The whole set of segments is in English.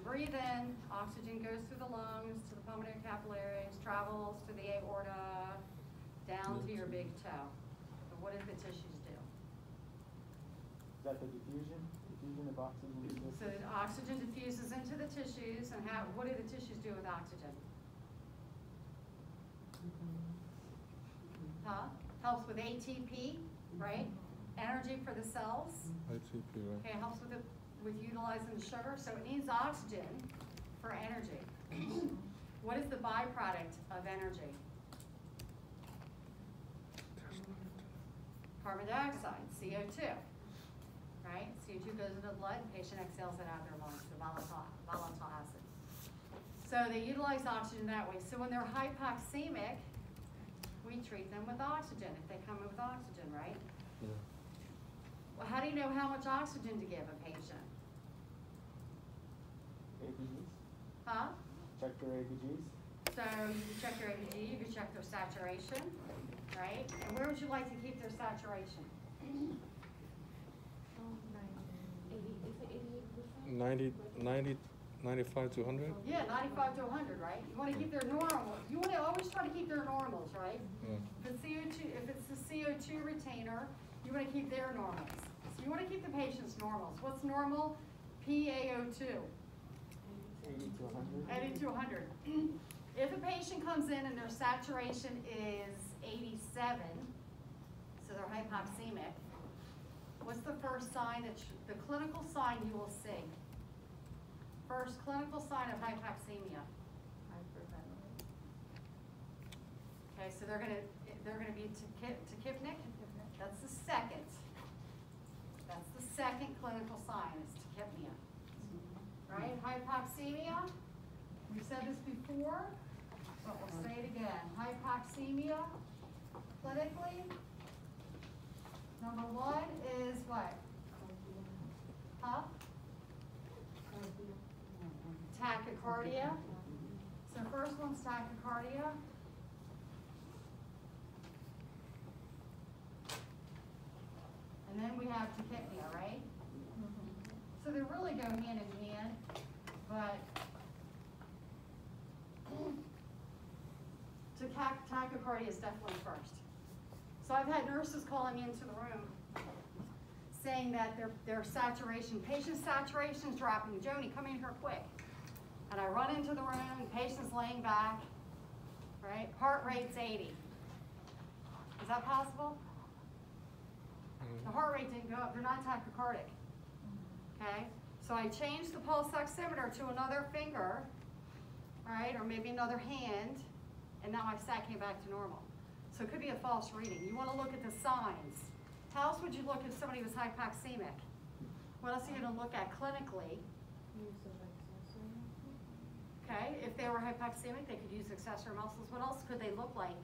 breathe in, oxygen goes through the lungs to the pulmonary capillaries, travels to the aorta, down to your big toe. But what did the tissues do? Is that the diffusion? Diffusion of oxygen? So the oxygen diffuses into the tissues, and what do the tissues do with oxygen? Huh? Helps with ATP, right? Energy for the cells. ATP, right? Okay, helps with utilizing the sugar, so it needs oxygen for energy. What is the byproduct of energy? Carbon dioxide, CO2, right? CO2 goes into the blood, the patient exhales it out of their lungs, the volatile acid. So they utilize oxygen that way. So when they're hypoxemic, we treat them with oxygen, if they come in with oxygen, right? Yeah. Well, how do you know how much oxygen to give a patient? ABGs? Huh? Check their ABGs? So you can check their ABG, you can check their saturation, right? And where would you like to keep their saturation? 90, 95 to 100? Yeah, 95 to 100, right? You want to keep their normal. You want to always try to keep their normals, right? Yeah. If it's the CO2 retainer, you want to keep their normals. So you want to keep the patient's normals. What's normal? PaO2. 80 to 100? 80 to 100. If a patient comes in and their saturation is 87, so they're hypoxemic, what's the first sign the clinical sign you will see? First clinical sign of hypoxemia. Okay, so they're gonna be tachypnic. That's the second. That's the second clinical sign is tachypnea. Right? Hypoxemia. We said this before, but we'll say it again. Hypoxemia, clinically, number one is what? Huh? Tachycardia. So first one's tachycardia. And then we have tachypnea, right? So they really go hand in hand, but tachycardia is definitely first. So I've had nurses calling into the room saying that their saturation, patient saturation is dropping. Joni, come in here quick. And I run into the room, the patient's laying back, right? Heart rate's 80. Is that possible? The heart rate didn't go up, they're not tachycardic. Okay? So I changed the pulse oximeter to another finger, right? Or maybe another hand, and now my stat came back to normal. So it could be a false reading. You want to look at the signs. How else would you look if somebody was hypoxemic? What else are you going to look at clinically? Okay, if they were hypoxemic, they could use accessory muscles. What else could they look like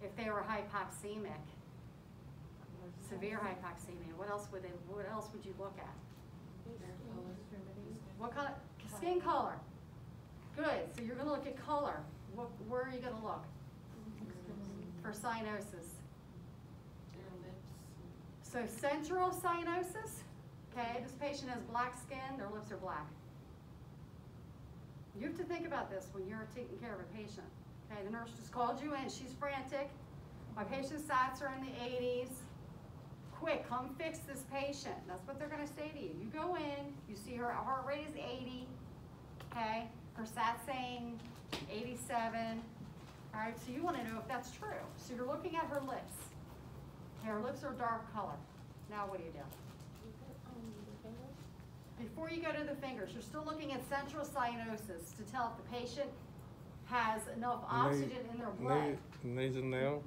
if they were hypoxemic? Severe hypoxemia. What else would you look at? What color? Skin color. Good. So you're going to look at color. Where are you going to look? For cyanosis. So central cyanosis. Okay, this patient has black skin. Their lips are black. You have to think about this when you're taking care of a patient. Okay, the nurse just called you in. She's frantic. My patient's sats are in the 80s. Quick, come fix this patient. That's what they're going to say to you. You go in, you see her heart rate is 80, okay? Her SAT's saying 87. All right, so you want to know if that's true. So you're looking at her lips. Okay, her lips are dark color. Now what do you do? Before you go to the fingers, you're still looking at central cyanosis to tell if the patient has enough oxygen in their blood. Nasal nail?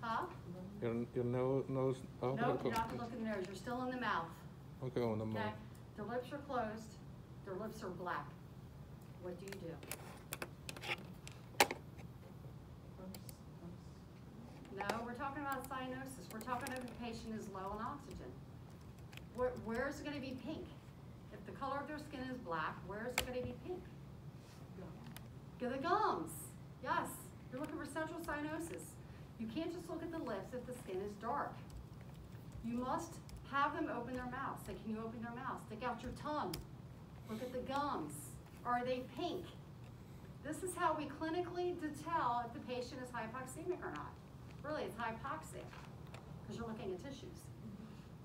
Huh? Your nose? Nope, you're not going to look in the nose. You're still in the mouth. Okay, on the mouth. Okay? Their lips are closed. Their lips are black. What do you do? No, we're talking about cyanosis. We're talking if the patient is low in oxygen. Where is it going to be pink? If the color of their skin is black, where is it going to be pink? Get the gums. Yes, you're looking for central cyanosis. You can't just look at the lips if the skin is dark. You must have them open their mouth. Say, can you open their mouth? Stick out your tongue. Look at the gums. Are they pink? This is how we clinically tell if the patient is hypoxemic or not. Really, it's hypoxia, because you're looking at tissues.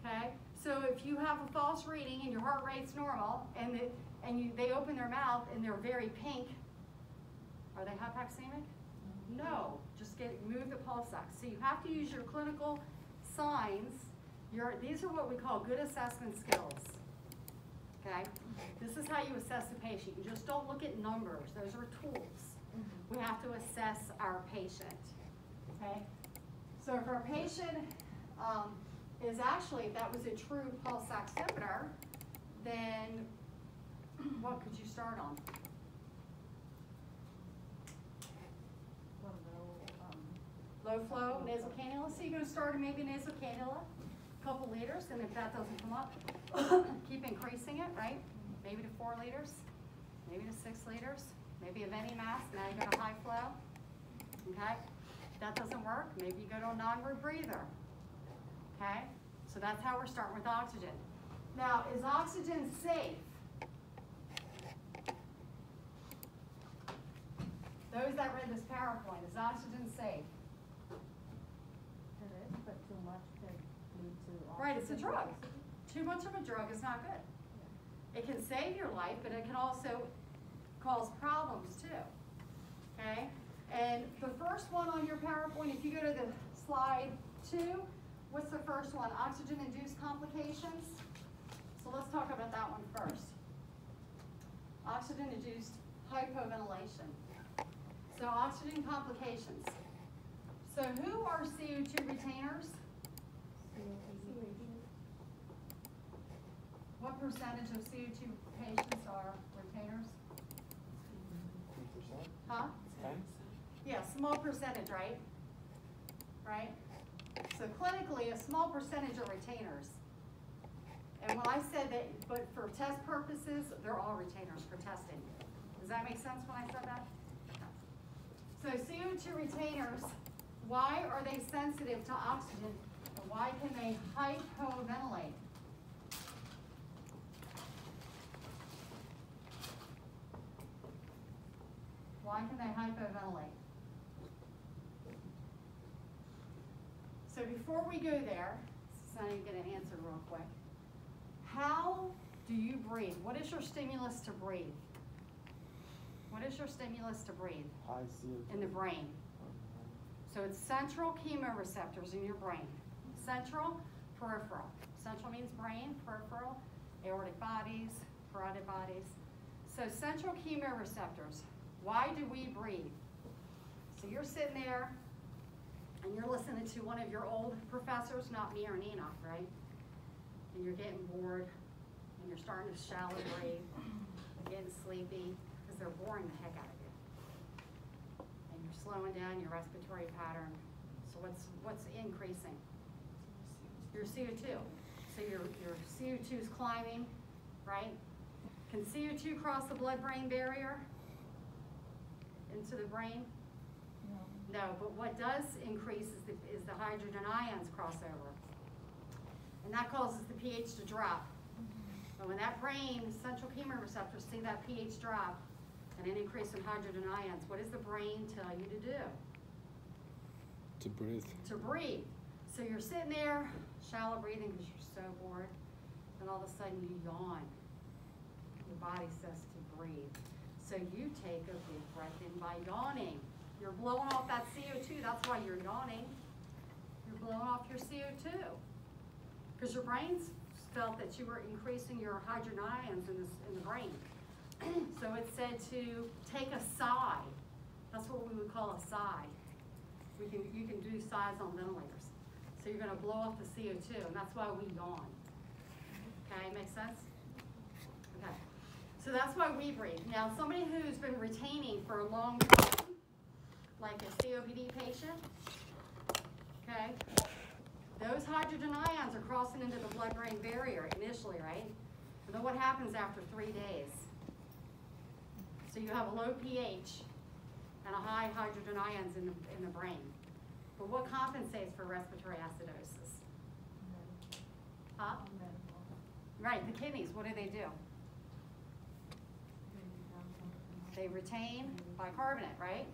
Okay? So if you have a false reading and your heart rate's normal, and they open their mouth and they're very pink, are they hypoxemic? No. Just move the pulse ox. So you have to use your clinical signs. These are what we call good assessment skills. Okay? This is how you assess a patient. You just don't look at numbers. Those are tools. We have to assess our patient. Okay? So if our patient is actually, if that was a true pulse oximeter, then what could you start on? Low flow, nasal cannula. So you're going to start maybe nasal cannula, a couple liters, and if that doesn't come up, keep increasing it, right? Maybe to 4 liters, maybe to 6 liters, maybe a veni mask. Now you go to high flow. Okay? If that doesn't work, maybe you go to a non-rebreather. Okay? So that's how we're starting with oxygen. Now, is oxygen safe? Those that read this PowerPoint, is oxygen safe? It is, but too much could lead to. Right, it's a drug. Too much of a drug is not good. It can save your life, but it can also cause problems too. Okay? And the first one on your PowerPoint, if you go to the slide 2, what's the first one? Oxygen-induced complications. So let's talk about that one first. Oxygen-induced hypoventilation. So oxygen complications. So who are CO2 retainers? What percentage of CO2 patients are retainers? 2%? Huh? 10? Yeah, small percentage, right? Right? So clinically, a small percentage are retainers. And when I said that, but for test purposes, they're all retainers for testing. Does that make sense when I said that? So CO2 retainers, why are they sensitive to oxygen? And why can they hypoventilate? Why can they hypoventilate? So before we go there, so you get an answer real quick. How do you breathe? What is your stimulus to breathe? What is your stimulus to breathe? High CO2. In the brain. So it's central chemoreceptors in your brain. Central, peripheral. Central means brain, peripheral, aortic bodies, parotid bodies. So central chemoreceptors. Why do we breathe? So you're sitting there and you're listening to one of your old professors, not me or Nina, right? And you're getting bored and you're starting to shallow breathe, getting sleepy because they're boring the heck out of you. And you're slowing down your respiratory pattern. So what's increasing? Your CO2. So your CO2 is climbing, right? Can CO2 cross the blood-brain barrier into the brain? No, but what does increase is the hydrogen ions crossover. And that causes the pH to drop. And when that brain, central chemoreceptors, see that pH drop and an increase in hydrogen ions, what does the brain tell you to do? To breathe. To breathe. So you're sitting there, shallow breathing because you're so bored, and all of a sudden you yawn. Your body says to breathe. So you take a big breath in by yawning. You're blowing off that CO2, that's why you're yawning. You're blowing off your CO2. Because your brain's felt that you were increasing your hydrogen ions in the brain. So it said to take a sigh. That's what we would call a sigh. You can do sighs on ventilators. So you're gonna blow off the CO2, and that's why we yawn. Okay, makes sense? Okay. So that's why we breathe. Now, somebody who's been retaining for a long time, like a COPD patient, okay, those hydrogen ions are crossing into the blood-brain barrier initially, right? And then what happens after 3 days? So you have a low pH and a high hydrogen ions in the brain. But what compensates for respiratory acidosis? Huh? Right, the kidneys, what do? They retain bicarbonate, right?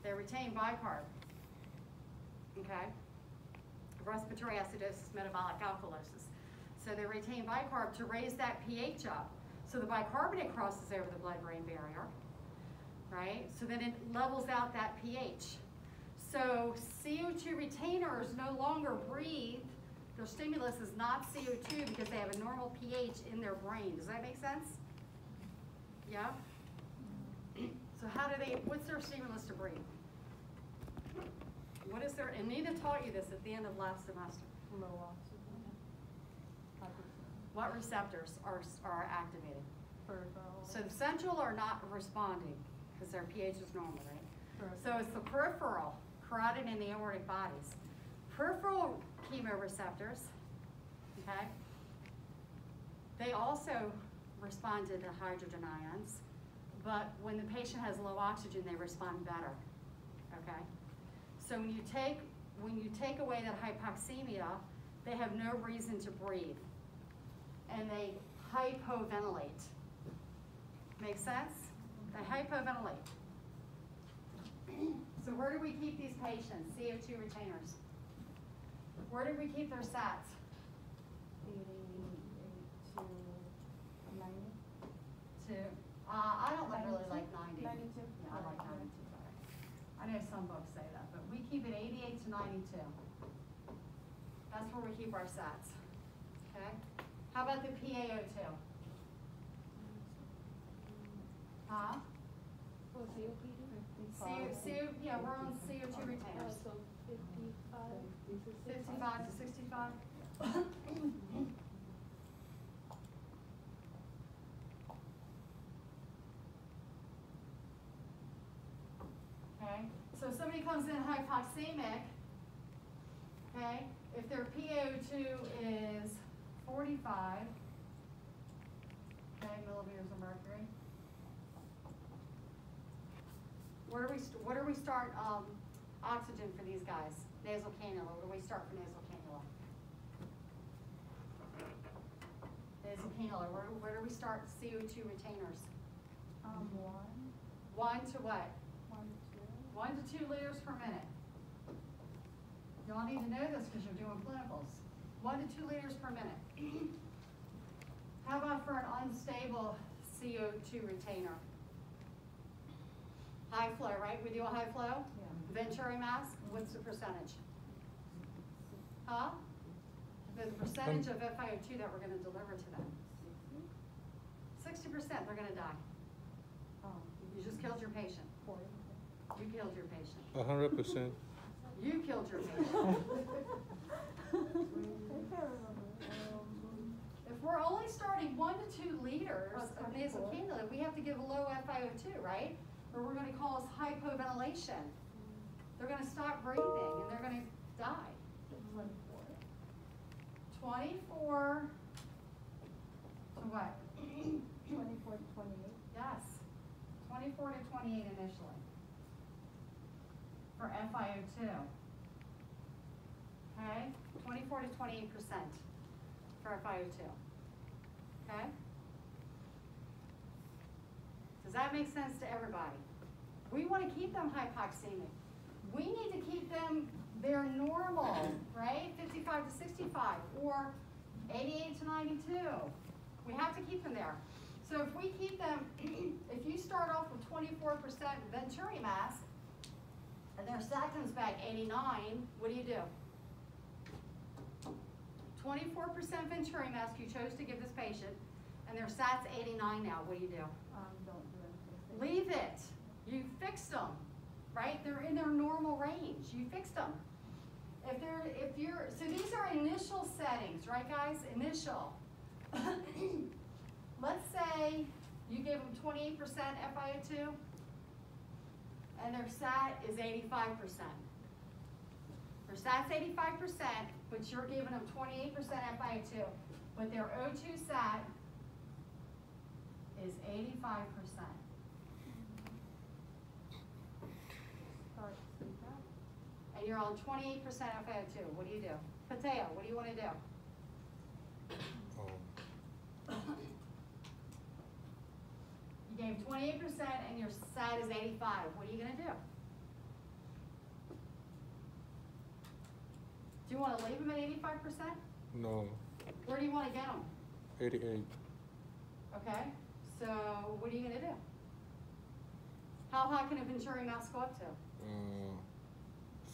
They retain bicarb. Okay? Respiratory acidosis, metabolic alkalosis. So they retain bicarb to raise that pH up. So the bicarbonate crosses over the blood-brain barrier, right? So then it levels out that pH. So CO2 retainers no longer breathe. Their stimulus is not CO2 because they have a normal pH in their brain. Does that make sense? Yeah? So how do they, what's their stimulus to breathe? What is their, and Nina taught you this at the end of last semester. Low oxygen. What receptors are activated? Peripheral. So the central are not responding because their pH is normal, right? So it's the peripheral, carotid and the aortic bodies. Peripheral chemoreceptors, okay? They also respond to the hydrogen ions, but when the patient has low oxygen, they respond better, okay? So when you take away that hypoxemia, they have no reason to breathe, and they hypoventilate. Make sense? They hypoventilate. So where do we keep these patients? CO2 retainers. Where do we keep their sats? 88 to 90. I don't really like 90. 92? Yeah, I like 92 better. I know some books say that, but we keep it 88 to 92. That's where we keep our sats. Okay? How about the PaO2? Huh? What was COPD? Yeah, we're on CO2 retainers. So 55. 55 to 65. Okay, so if somebody comes in hypoxemic, okay, if their PaO2 is 45, okay, millimeters of mercury, where do we start oxygen for these guys? Nasal cannula. Where do we start for nasal cannula? Nasal cannula. Where do we start CO2 retainers? 1. 1 to what? 1 to 2. 1 to 2 liters per minute. Y'all need to know this because you're doing clinicals. 1 to 2 liters per minute. How about for an unstable CO2 retainer? High flow, right? We do a high flow? Yeah. Venturi mask, what's the percentage? Huh? The percentage of FiO2 that we're going to deliver to them. 60%, they're going to die. Oh, You just killed your patient. 40. You killed your patient. 100%. You killed your patient. If we're only starting 1 to 2 liters of nasal cannula, we have to give a low FiO2, right? Or we're going to cause hypoventilation. They're going to stop breathing and they're going to die. 24 to what? 24 to 28. Yes. 24 to 28 initially for FiO2. Okay? 24 to 28% for FiO2. Okay? Does that make sense to everybody? We want to keep them hypoxemic. We need to keep them their normal, right? 55 to 65 or 88 to 92. We have to keep them there. So if we keep them, if you start off with 24% Venturi mask and their sat comes back 89, what do? 24% Venturi mask you chose to give this patient and their sat's 89 now, what do? Don't do anything. Leave it. You fixed them, right? They're in their normal range. You fixed them. So these are initial settings, right guys? Initial. Let's say you gave them 28% FiO2 and their SAT is 85%. Their SAT's 85%, but you're giving them 28% FiO2, but their O2 SAT is 85%. Start CPAP. And you're on 28% FiO2. What do? Pateo, what do you want to do? You you have 28% and your sat is 85. What are you going to do? Do you want to leave them at 85%? No. Where do you want to get them? 88. Okay, so what are you going to do? How high can a Venturi mouse go up to?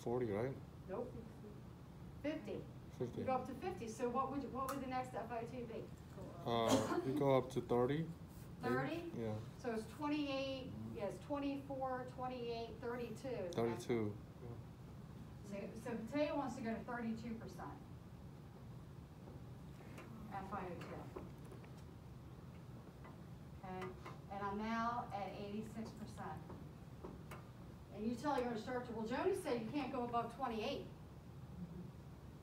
40, right? Nope. 50. 50. You go up to 50. So what would the next FO2 be? You go up to 30. 30? Yeah. So it's 28, yes, 24, 28, 32. is the next 32. one. So Potato wants to go to 32%. FiO2. Okay, and I'm now at 86%. And you tell your instructor, well, Joni said you can't go above 28.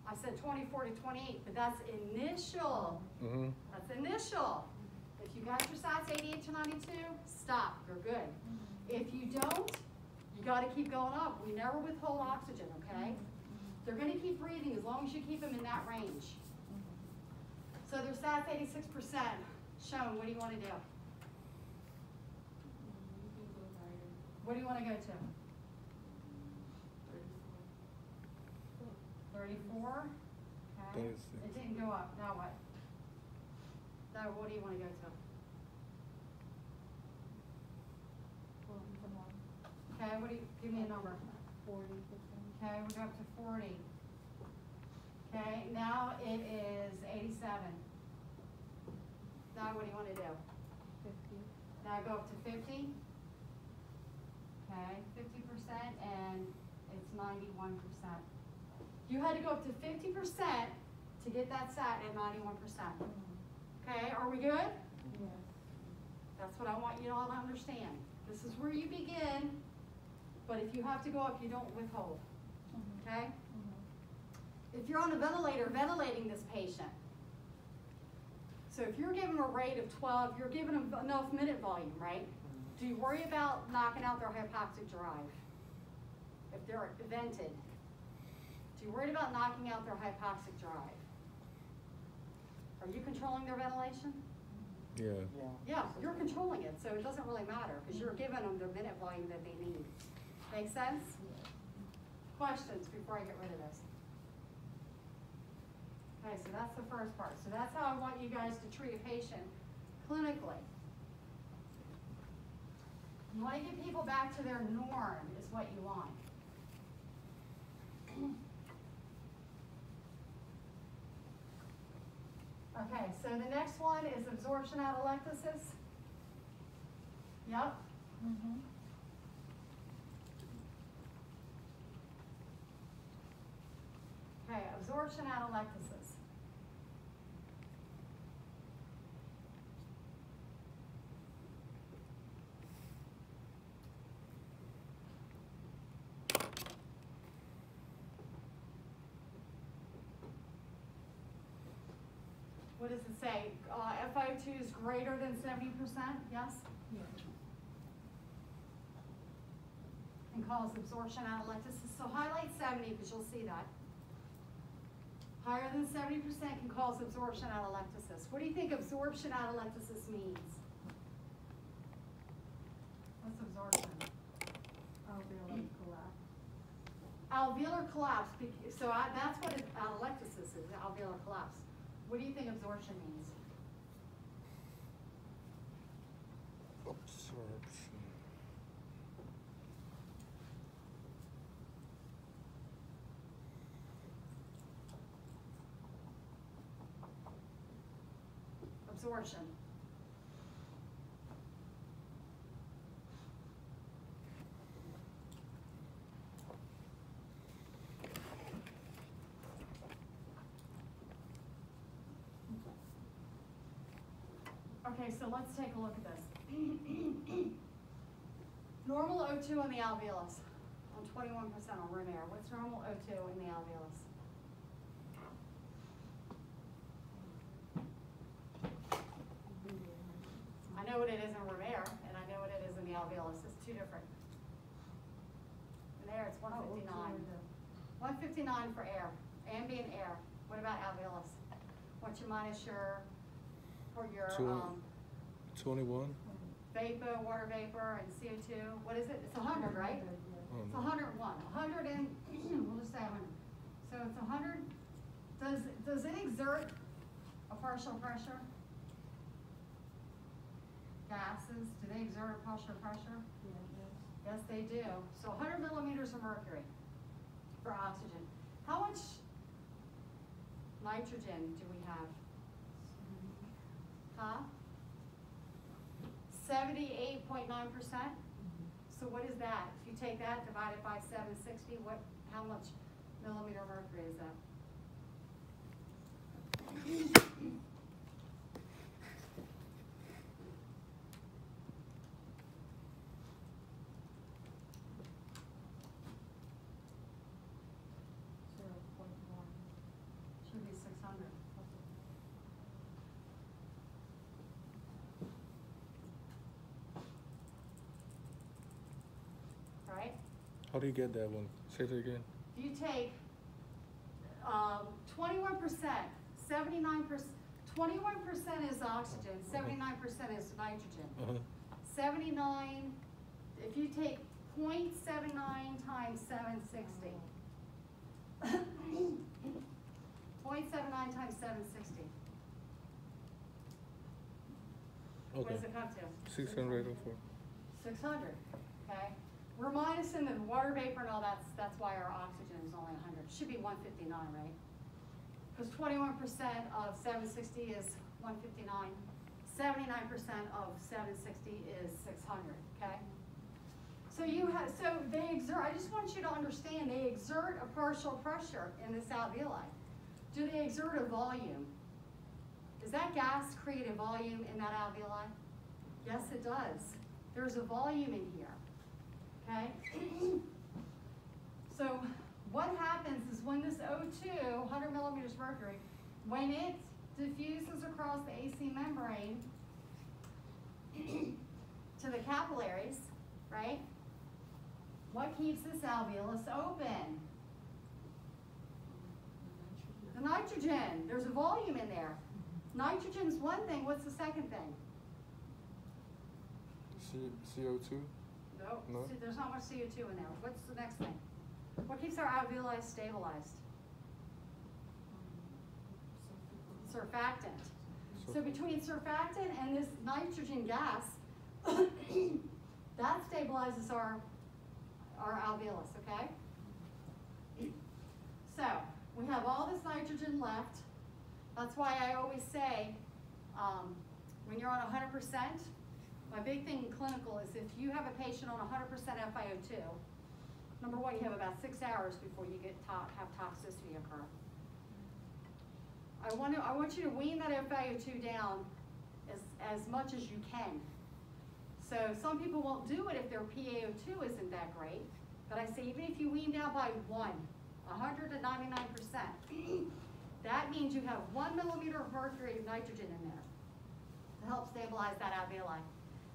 I said 24 to 28, but that's initial. Mm-hmm. That's initial. If you got your SATs 88 to 92, stop, you're good. If you don't, you gotta keep going up. We never withhold oxygen, okay? They're gonna keep breathing as long as you keep them in that range. So their SATs 86% shown. What do you wanna do? What do you wanna go to? 34? Okay. 36. It didn't go up. Now what? Now what do you want to go to? Okay, what do you, give me a number. 40%. Okay, we go up to 40. Okay, now it is 87. Now what do you want to do? 50. Now go up to 50. Okay, 50% and it's 91%. You had to go up to 50% to get that SAT at 91%. Okay, are we good? Yes. That's what I want you all to understand. This is where you begin, but if you have to go up, you don't withhold. Okay? If you're on a ventilator, ventilating this patient. So if you're giving them a rate of 12, you're giving them enough minute volume, right? Do you worry about knocking out their hypoxic drive? If they're vented, do you worry about knocking out their hypoxic drive? Are you controlling their ventilation? Yeah. Yeah. Yeah, you're controlling it, so it doesn't really matter because you're giving them the minute volume that they need. Make sense? Questions before I get rid of this? Okay, so that's the first part. So that's how I want you guys to treat a patient clinically. You want to get people back to their norm is what you want. Okay, so the next one is absorption atelectasis. Yep. Okay, absorption atelectasis. What does it say? FiO2 is greater than 70%, yes? Yes. And cause absorption atelectasis. So highlight 70 because you'll see that. Higher than 70% can cause absorption atelectasis. What do you think absorption atelectasis means? What's absorption? Alveolar collapse. Alveolar collapse. So that's what atelectasis is, alveolar collapse. What do you think absorption means? Absorption. Absorption. Okay, so let's take a look at this. Normal O2 in the alveolus on 21% on room air. What's normal O2 in the alveolus? I know what it is in room air, and I know what it is in the alveolus. It's two different. In air, it's 159. 159 for air, ambient air. What about alveolus? What's your minus your, for your, 21? vapor, water vapor, and CO2. What is it? It's 100, right? It's 101. 100 and we'll just say 100. So it's 100. Does it exert a partial pressure? Gases, do they exert a partial pressure? Yes, they do. So 100 millimeters of mercury for oxygen. How much nitrogen do we have? Huh? 78.9%. So what is that? If you take that divided by 760, how much millimeter of mercury is that? Should be 600. Right? How do you get that one? Say it again. You take 21%, 79%, 21% is oxygen, 79% is nitrogen. 79, if you take 0.79 times 760, 0.79 times 760. What Okay. does it come to? 604. 600, okay? We're minusing the water vapor and all that's why our oxygen is only 100. It should be 159, right? Because 21% of 760 is 159. 79% of 760 is 600, okay? So they exert, I just want you to understand, they exert a partial pressure in this alveoli. Do they exert a volume? Does that gas create a volume in that alveoli? Yes, it does. There's a volume in here, okay? So what happens is when this O2, 100 millimeters mercury, when it diffuses across the AC membrane to the capillaries, right? What keeps this alveolus open? The nitrogen. There's a volume in there. Nitrogen's one thing. What's the second thing? CO2? No? See, there's not much CO2 in there. What's the next thing? What keeps our alveoli stabilized? Surfactant. So between surfactant and this nitrogen gas, that stabilizes our alveolus, okay? So we have all this nitrogen left. That's why I always say, when you're on 100%, my big thing in clinical is if you have a patient on 100% FiO2, number one, you have about 6 hours before you have toxicity occur. I want you to wean that FiO2 down as much as you can. So some people won't do it if their PaO2 isn't that great, but I say even if you wean down by 100 to 99%, that means you have 1 millimeter of mercury of nitrogen in there to help stabilize that alveoli.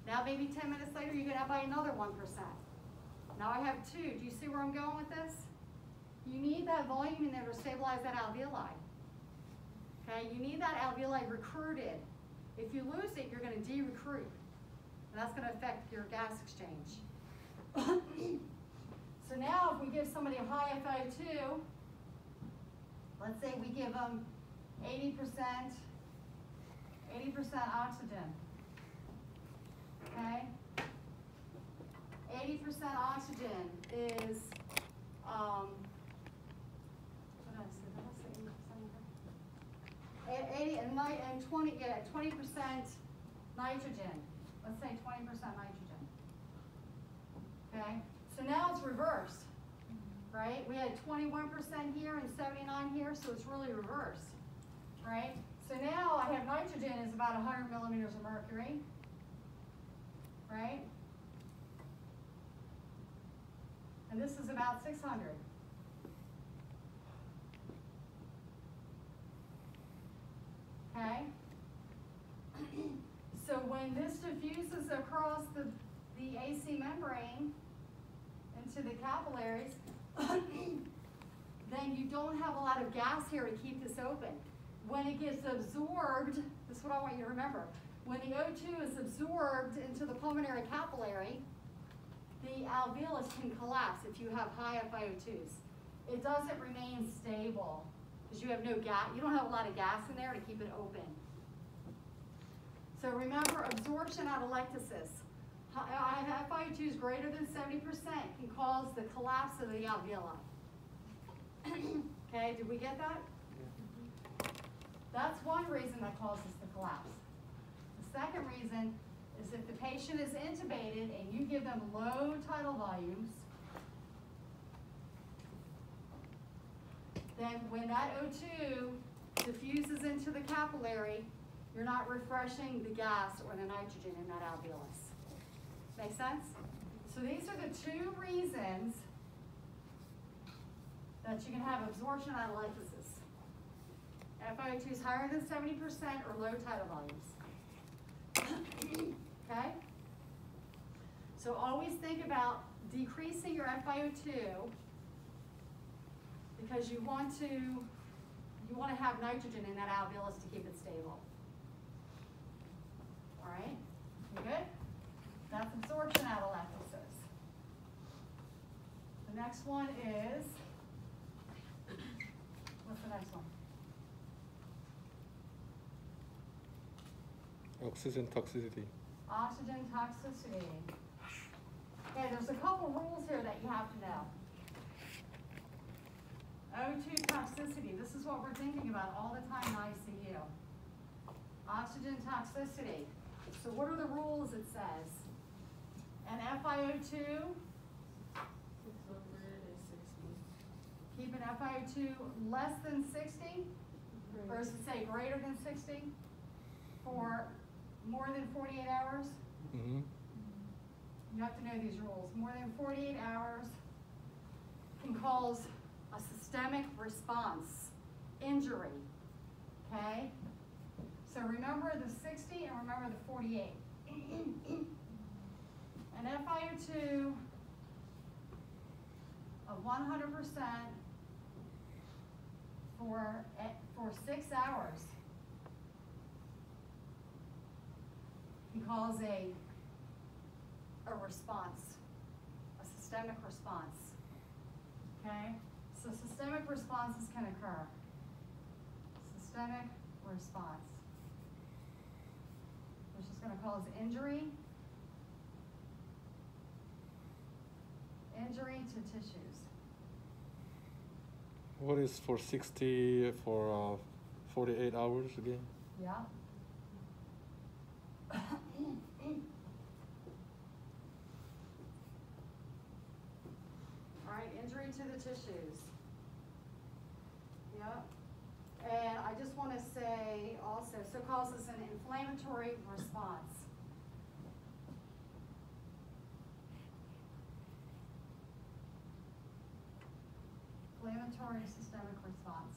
Now maybe 10 minutes later you get out by another 1%. Now I have 2. Do you see where I'm going with this? You need that volume in there to stabilize that alveoli. Okay, you need that alveoli recruited. If you lose it, you're going to de-recruit. And that's going to affect your gas exchange. So now if we give somebody a high FiO2, let's say we give them 80% oxygen. Okay? 80% oxygen is, what did I say? Did I say 80% here? 80 and 20, yeah, 20% nitrogen. Let's say 20% nitrogen. Okay? So now it's reversed, right? We had 21% here and 79 here, so it's really reversed, right? So now I have nitrogen is about 100 millimeters of mercury, right? And this is about 600. Okay? So when this diffuses across the AC membrane into the capillaries, then you don't have a lot of gas here to keep this open. When it gets absorbed, this is what I want you to remember. when the O2 is absorbed into the pulmonary capillary, the alveolus can collapse if you have high FiO2s. It doesn't remain stable because you have no gas. You don't have a lot of gas in there to keep it open. So remember, absorption atelectasis. FiO2s greater than 70% can cause the collapse of the alveoli. Okay, did we get that? That's one reason that causes the collapse. The second reason is if the patient is intubated and you give them low tidal volumes, then when that O2 diffuses into the capillary, you're not refreshing the gas or the nitrogen in that alveolus. Make sense? So these are the two reasons that you can have absorption atelectasis. FiO2 is higher than 70% or low tidal volumes. Okay? So always think about decreasing your FiO2 because you want to have nitrogen in that alveolus to keep it stable. All right? You good? That's absorption atelectasis. The next one is, what's the next one? Oxygen toxicity. Oxygen toxicity. Okay, there's a couple rules here that you have to know. O2 toxicity, this is what we're thinking about all the time in ICU. Oxygen toxicity. So what are the rules it says? And FiO2, 600 is 60. keep an FiO2 less than 60, or does it say greater than 60 for more than 48 hours? Mm-hmm. You have to know these rules. More than 48 hours can cause a systemic response, injury, okay? So remember the 60 and remember the 48. An FiO2 of 100% for 6 hours can cause a response, a systemic response. Okay? So systemic responses can occur. Systemic response, which is going to cause injury to tissues. What is for 60 for 48 hours again? Yeah. All right, injury to the tissues. Yep. And I just want to say also, so causes an inflammatory response. Inflammatory systemic response.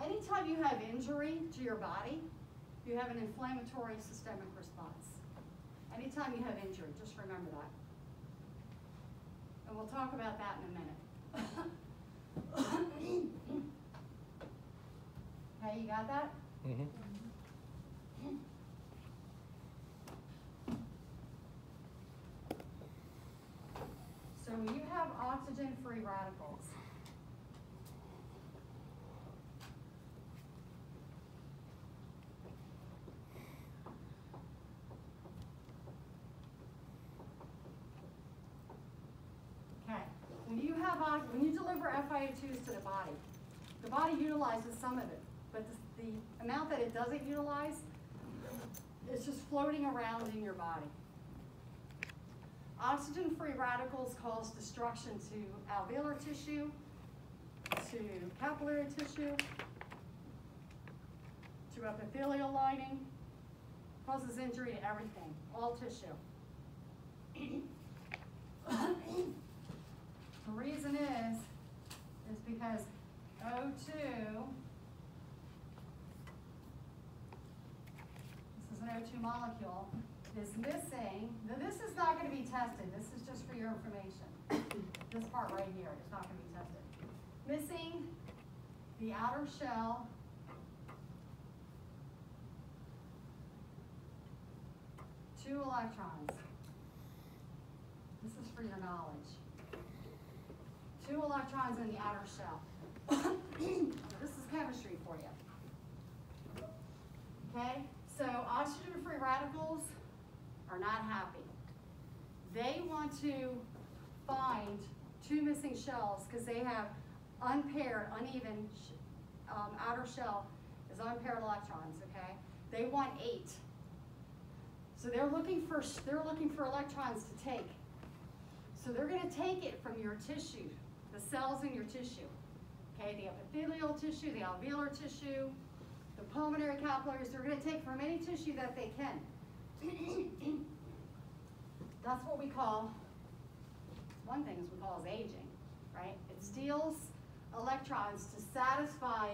Anytime you have injury to your body, you have an inflammatory systemic response. Anytime you have injury, just remember that. And we'll talk about that in a minute. Okay, you got that? Mm-hmm. So you have oxygen-free radicals. Okay, when you deliver FiO2s to the body utilizes some of it, but the amount that it doesn't utilize, it's just floating around in your body. Oxygen-free radicals cause destruction to alveolar tissue, to capillary tissue, to epithelial lining, causes injury to everything, all tissue. The reason is because O2, this is an O2 molecule, is missing. Now this is not going to be tested. This is just for your information. This part right here is not going to be tested. Missing the outer shell 2 electrons. This is for your knowledge. 2 electrons in the outer shell. This is chemistry for you. Okay, so oxygen-free radicals are not happy. They want to find 2 missing shells because they have unpaired, uneven outer shell is unpaired electrons. Okay, they want 8. So they're looking for electrons to take. So they're going to take it from your tissue, the cells in your tissue. Okay, the epithelial tissue, the alveolar tissue, the pulmonary capillaries. They're going to take from any tissue that they can. That's what we call, one thing is we call is aging, right? It steals electrons to satisfy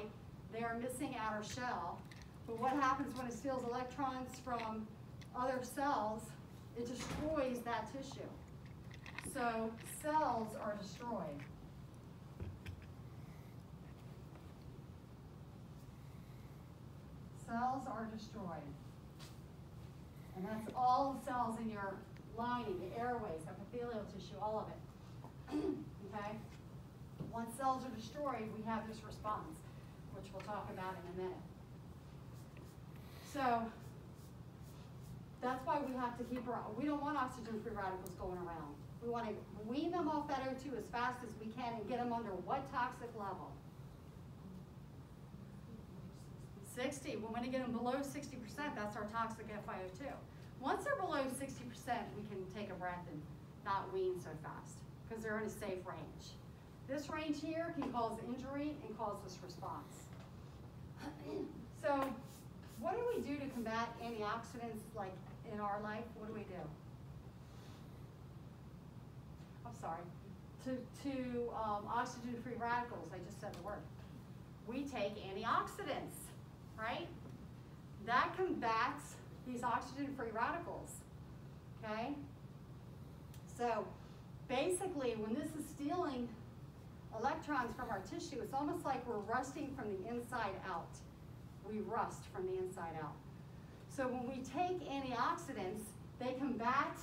their missing outer shell. But what happens when it steals electrons from other cells? It destroys that tissue. So cells are destroyed. Cells are destroyed. And that's all the cells in your lining, the airways, epithelial tissue, all of it. Okay? Once cells are destroyed, we have this response, which we'll talk about in a minute. So that's why we have to keep we don't want oxygen-free radicals going around. We want to wean them off that O2 as fast as we can and get them under what toxic level? 60. We want to get them below 60%. That's our toxic FiO2. Once they're below 60%, we can take a breath and not wean so fast because they're in a safe range. This range here can cause injury and cause this response. So what do we do to combat antioxidants like in our life? What do we do? I'm sorry. To oxygen-free radicals, I just said the word. We take antioxidants, right? That combats these oxygen-free radicals, okay? So basically, when this is stealing electrons from our tissue, it's almost like we're rusting from the inside out. We rust from the inside out. So when we take antioxidants, they combat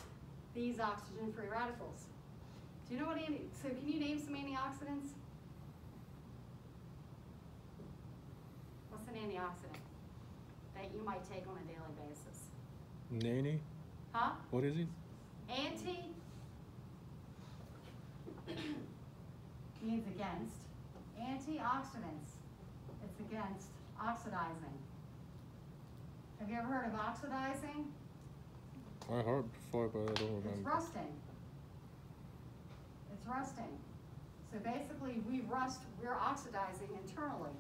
these oxygen-free radicals. Do you know what so can you name some antioxidants? What's an antioxidant that you might take on a daily basis? Nanny? Huh? What is it? Anti means against. Antioxidants, it's against oxidizing. Have you ever heard of oxidizing? I heard before, but I don't remember. It's rusting. It's rusting. So basically, we're oxidizing internally.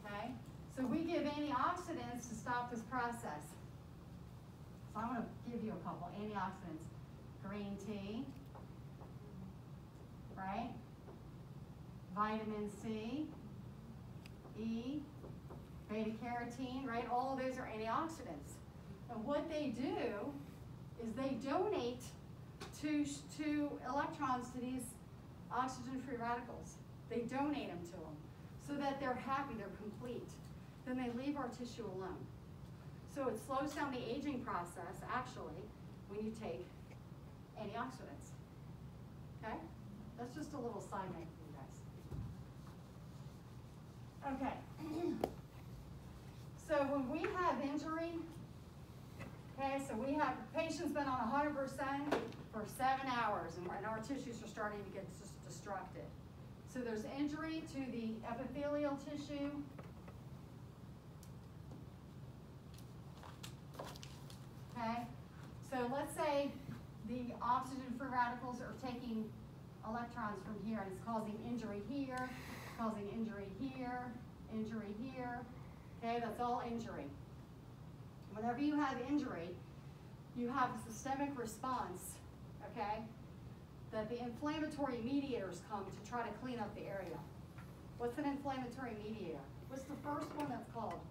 Okay? So we give antioxidants to stop this process. So I'm going to give you a couple antioxidants. Green tea, right? Vitamin C, E, beta carotene, right? All of those are antioxidants. And what they do is they donate two electrons to these oxygen-free radicals. They donate them to them so that they're happy, they're complete. Then they leave our tissue alone. So it slows down the aging process, actually, when you take antioxidants. Okay? That's just a little side note for you guys. Okay. So when we have injury, okay, so we have patients been on 100% for 7 hours, and our tissues are starting to get destructed. So there's injury to the epithelial tissue. Okay, so let's say the oxygen-free radicals are taking electrons from here, and it's causing injury here, causing injury here, injury here. Okay, that's all injury. Whenever you have injury, you have a systemic response, okay, that the inflammatory mediators come to try to clean up the area. What's an inflammatory mediator? What's the first one that's called?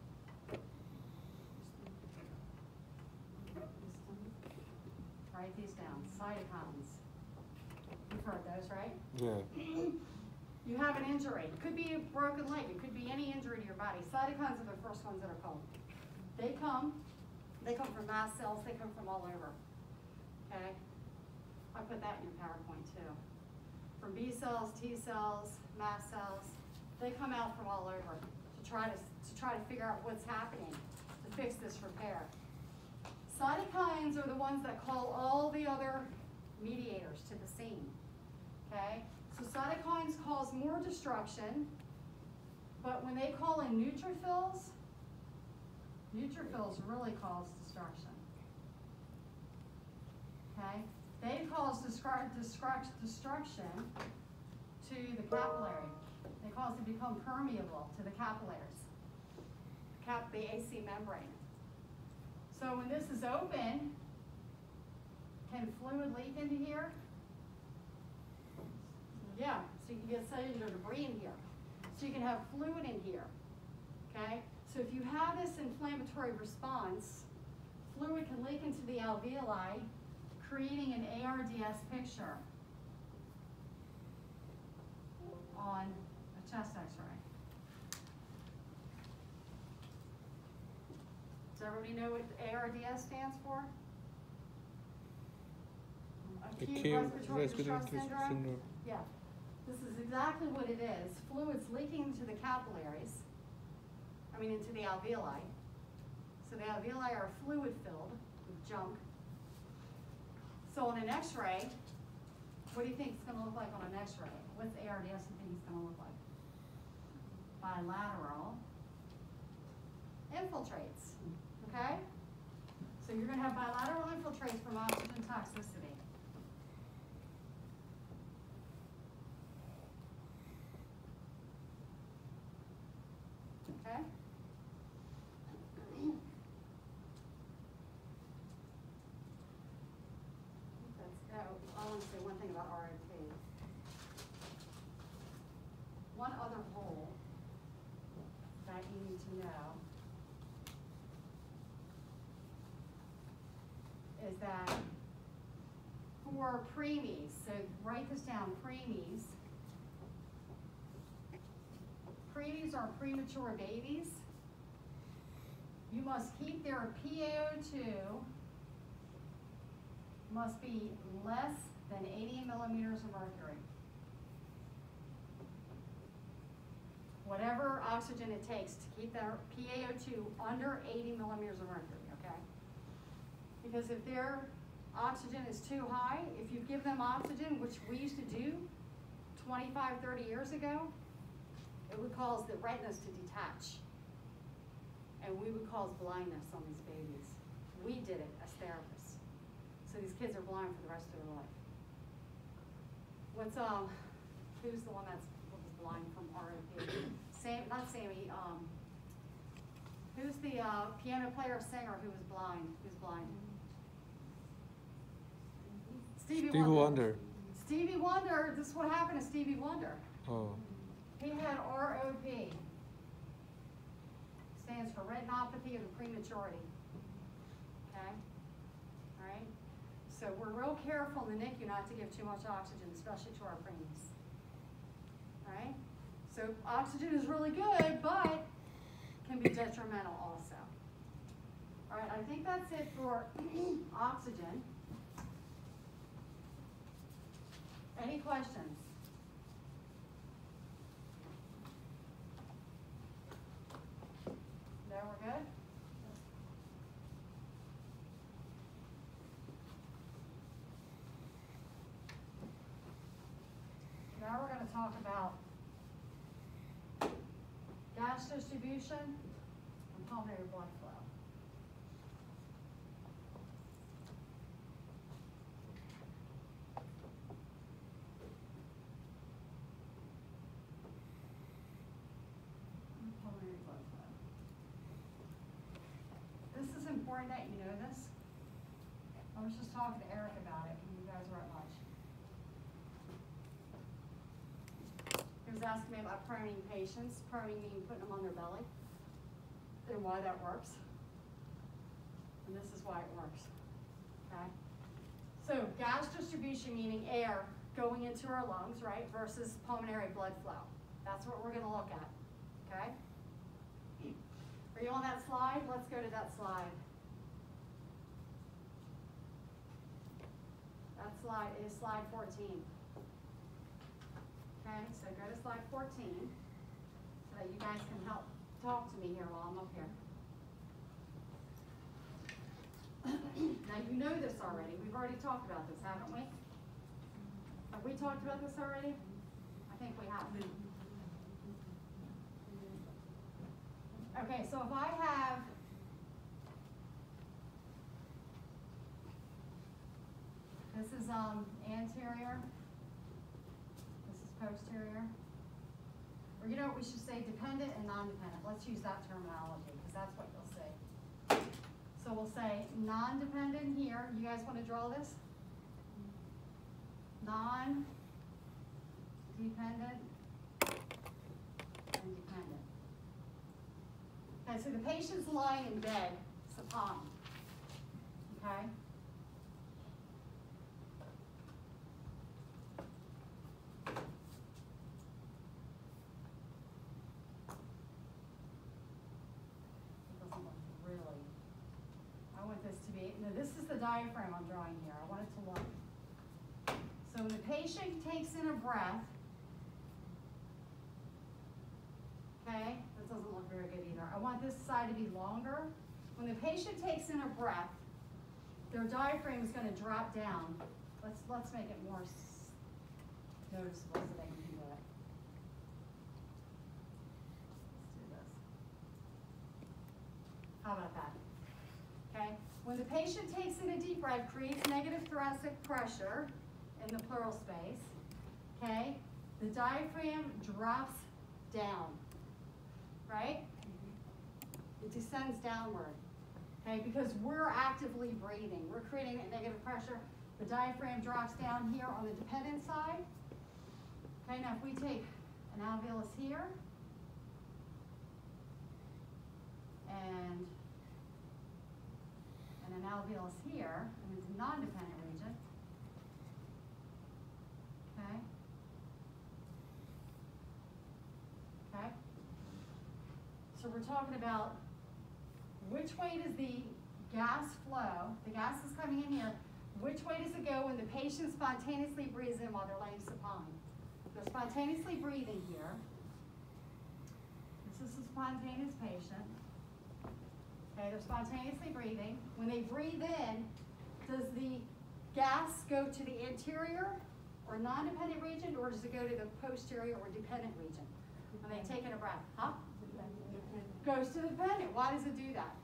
Write these down. Cytokines. You've heard those, right? Yeah. You have an injury. It could be a broken leg. It could be any injury to your body. Cytokines are the first ones that are called. They come, They come from mast cells, they come from all over, okay? I put that in your PowerPoint too. From B cells, T cells, mast cells, they come out from all over to try to figure out what's happening, to fix this repair. Cytokines are the ones that call all the other mediators to the scene, okay? So cytokines cause more destruction, but when they call in neutrophils really cause destruction, okay? They cause destruction to the capillary. They cause it to become permeable to the capillaries, the AC membrane. So when this is open, can fluid leak into here? Yeah, so you can get cellular debris in here. So you can have fluid in here, okay? So if you have this inflammatory response, fluid can leak into the alveoli, creating an ARDS picture on a chest x-ray. Does everybody know what ARDS stands for? Acute respiratory distress syndrome? Yeah. This is exactly what it is. Fluids leaking into the capillaries, into the alveoli. So the alveoli are fluid filled with junk. So on an x-ray, what do you think it's going to look like on an x-ray? What's ARDS you think it's going to look like? Bilateral infiltrates, okay? So you're going to have bilateral infiltrates from oxygen toxicity. Okay? I want to say one thing about ROP. One other rule that you need to know is that for preemies, so write this down, preemies. Preemies are premature babies. You must keep their PaO2 must be less than 80 millimeters of mercury. Whatever oxygen it takes to keep their PaO2 under 80 millimeters of mercury, okay? Because if their oxygen is too high, if you give them oxygen, which we used to do 25, 30 years ago, it would cause the retinas to detach. And we would cause blindness on these babies. We did it as therapists. So these kids are blind for the rest of their life. Who's the one was blind from ROP? Not Sammy, who's the piano player, singer who was blind? Who's blind? Stevie Wonder. Stevie Wonder, this is what happened to Stevie Wonder. Oh. He had ROP. Stands for retinopathy of the prematurity. Okay? All right? So we're real careful in the NICU not to give too much oxygen, especially to our preemies. All right? So oxygen is really good, but can be detrimental also. All right, I think that's it for oxygen. Any questions? No, we're good? Now we're going to talk about gas distribution and pulmonary blood flow. Pulmonary blood flow. This is important that you know this. I was just talking to Eric about it when you guys were at lunch. He was asking me about proning patients, proning meaning putting them on their belly, and why that works. And this is why it works, okay? So gas distribution meaning air going into our lungs, right, versus pulmonary blood flow. That's what we're gonna look at, okay? Are you on that slide? Let's go to that slide. That slide is slide 14. Okay, so go to slide 14 so that you guys can help talk to me here while I'm up here. Now you know this already. We've already talked about this, haven't we? Have we talked about this already? I think we have. Okay, so if I have this is anterior, this is posterior, or you know what we should say, dependent and non-dependent. Let's use that terminology because that's what you'll see. So we'll say non-dependent here. You guys want to draw this? Non-dependent and dependent. Okay, so the patient's lying in bed, supine. Okay? This is the diaphragm I'm drawing here. I want it to look. So when the patient takes in a breath, okay, that doesn't look very good either. I want this side to be longer. When the patient takes in a breath, their diaphragm is going to drop down. Let's make it more noticeable so they can do it. Let's do this. How about that? Okay. When the patient takes in a deep breath, creates negative thoracic pressure in the pleural space, okay, the diaphragm drops down, right? It descends downward, okay, because we're actively breathing. We're creating a negative pressure. The diaphragm drops down here on the dependent side. Okay, now if we take an alveolus here, and an alveolus here, and it's a non-dependent region. Okay. Okay. So we're talking about which way does the gas flow, the gas is coming in here, which way does it go when the patient spontaneously breathes in while they're laying supine? They're spontaneously breathing here. This is a spontaneous patient. Okay, they're spontaneously breathing. When they breathe in, does the gas go to the anterior or non-dependent region, or does it go to the posterior or dependent region when they take in a breath? Huh? Goes to the dependent. Why does it do that?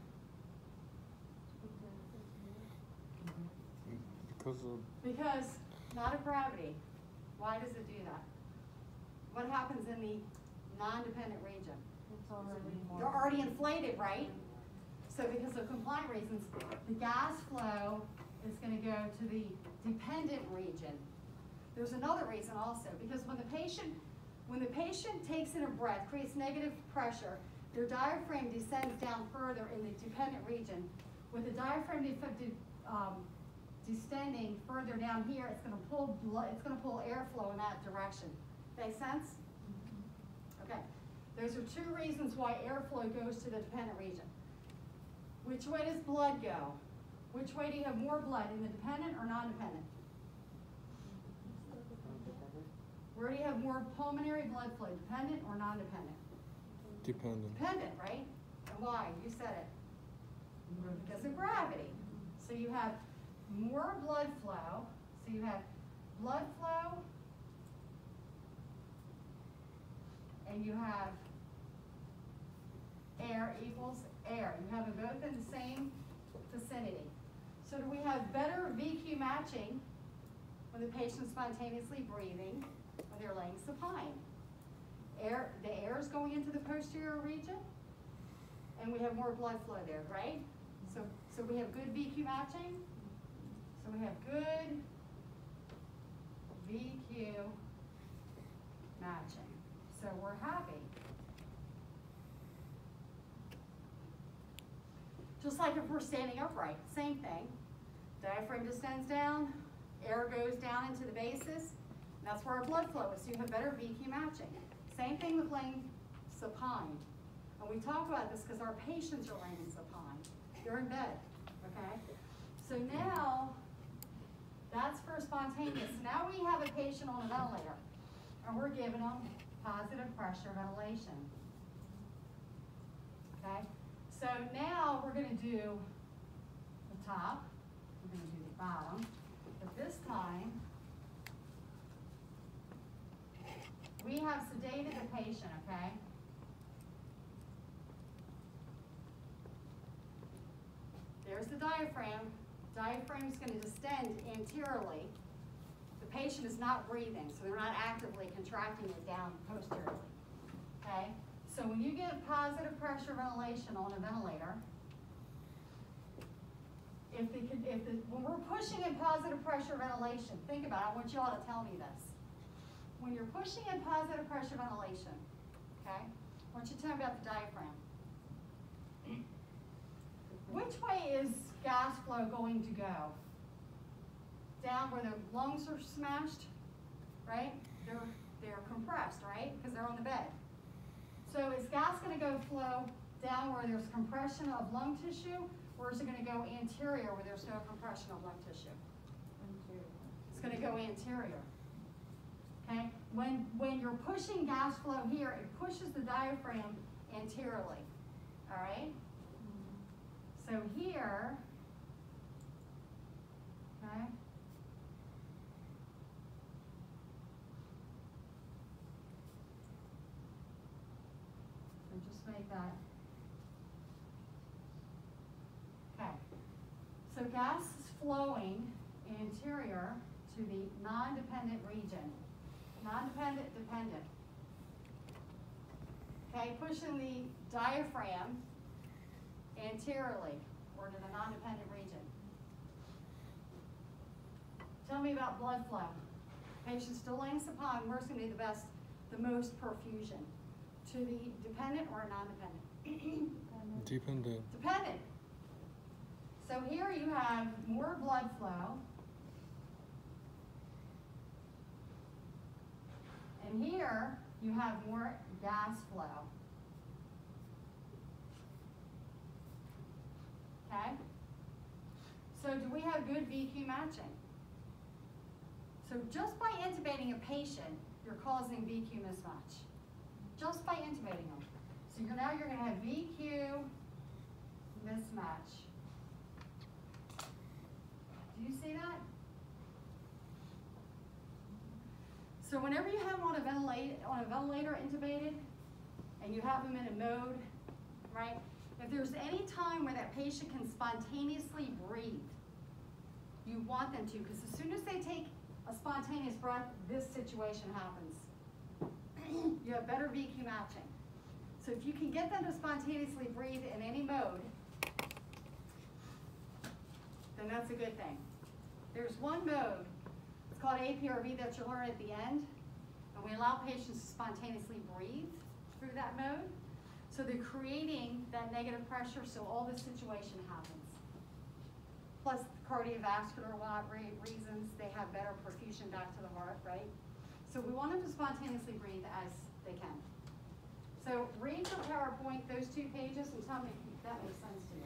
Because not of gravity. Why does it do that? What happens in the non-dependent region? It's already more. They're already inflated, right? So because of compliant reasons, the gas flow is going to go to the dependent region. There's another reason also, because when the patient takes in a breath, creates negative pressure, their diaphragm descends down further in the dependent region. With the diaphragm descending further down here, it's going to pull blood, it's going to pull airflow in that direction. Make sense? Okay. Those are two reasons why airflow goes to the dependent region. Which way does blood go? Which way do you have more blood, in the dependent or non-dependent? Where do you have more pulmonary blood flow, dependent or non-dependent? Dependent. Dependent, right? And why? You said it. Because of gravity. So you have more blood flow. So you have blood flow, and you have air equals air. You have them both in the same vicinity. So do we have better VQ matching when the patient's spontaneously breathing when they're laying supine? The air is going into the posterior region, and we have more blood flow there, right? So we have good VQ matching. So we have good VQ matching. So we're happy. Just like if we're standing upright, same thing. Diaphragm descends down, air goes down into the basis, and that's where our blood flow is, so you have better VQ matching. Same thing with laying supine. And we talk about this because our patients are laying supine. They're in bed, okay? So now, That's for spontaneous. Now we have a patient on a ventilator, and we're giving them positive pressure ventilation. Okay? So now we're going to do the top, we're going to do the bottom, but this time we have sedated the patient, okay? There's the diaphragm. Diaphragm is going to distend anteriorly. The patient is not breathing, so they're not actively contracting it down posteriorly. Okay? So when you give positive pressure ventilation on a ventilator, when we're pushing in positive pressure ventilation, think about it, I want you all to tell me this. When you're pushing in positive pressure ventilation, okay, I want you to tell me about the diaphragm. Which way is gas flow going to go? Down where the lungs are smashed, right? They're compressed, right? Because they're on the bed. So is gas going to go flow down where there's compression of lung tissue, or is it going to go anterior where there's no compression of lung tissue? Anterior. It's going to go anterior. Okay? When you're pushing gas flow here, it pushes the diaphragm anteriorly. All right? So here, okay? So just make that. Okay. So gas is flowing anterior to the non-dependent region. Non-dependent, dependent. Okay, pushing the diaphragm anteriorly or to the non-dependent region. Tell me about blood flow. Patient still laying supine, where's going to be the most perfusion? To the dependent or non-dependent? Dependent. Dependent. So here you have more blood flow. And here you have more gas flow. Okay? So do we have good VQ matching? So just by intubating a patient, you're causing VQ mismatch. Just by intubating them. So now you're going to have VQ mismatch. Do you see that? So whenever you have them on a ventilator intubated, and you have them in a mode, right? If there's any time where that patient can spontaneously breathe, you want them to, because as soon as they take a spontaneous breath, this situation happens. You have better VQ matching. So if you can get them to spontaneously breathe in any mode, then that's a good thing. There's one mode, it's called APRV, that you'll learn at the end, and we allow patients to spontaneously breathe through that mode. So they're creating that negative pressure, so all this situation happens. Plus cardiovascular reasons, they have better perfusion back to the heart, right? So we want them to spontaneously breathe as they can. So read your PowerPoint, those 2 pages, and tell me if that makes sense to you.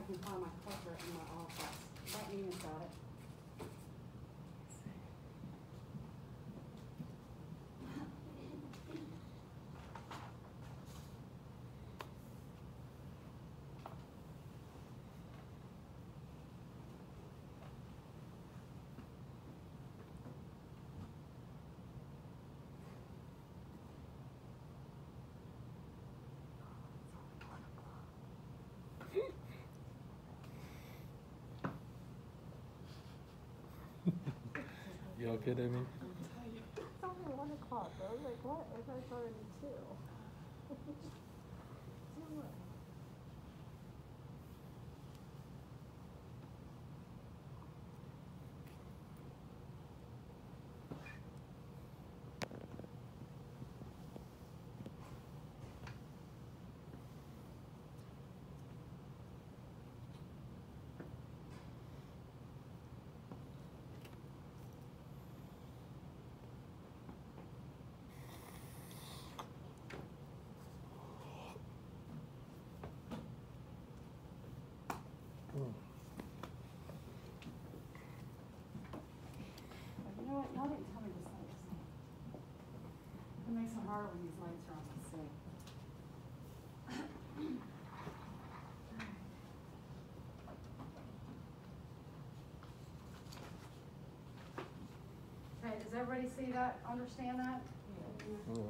can find my clicker in my office. That means got it. You okay, Demi? It's only 1 o'clock. I was like, what? I thought it's already 2. No way. You know what? Y'all didn't tell me this light was on. It makes it harder when these lights are on. Let's see. Okay, does everybody see that? Understand that? Yeah.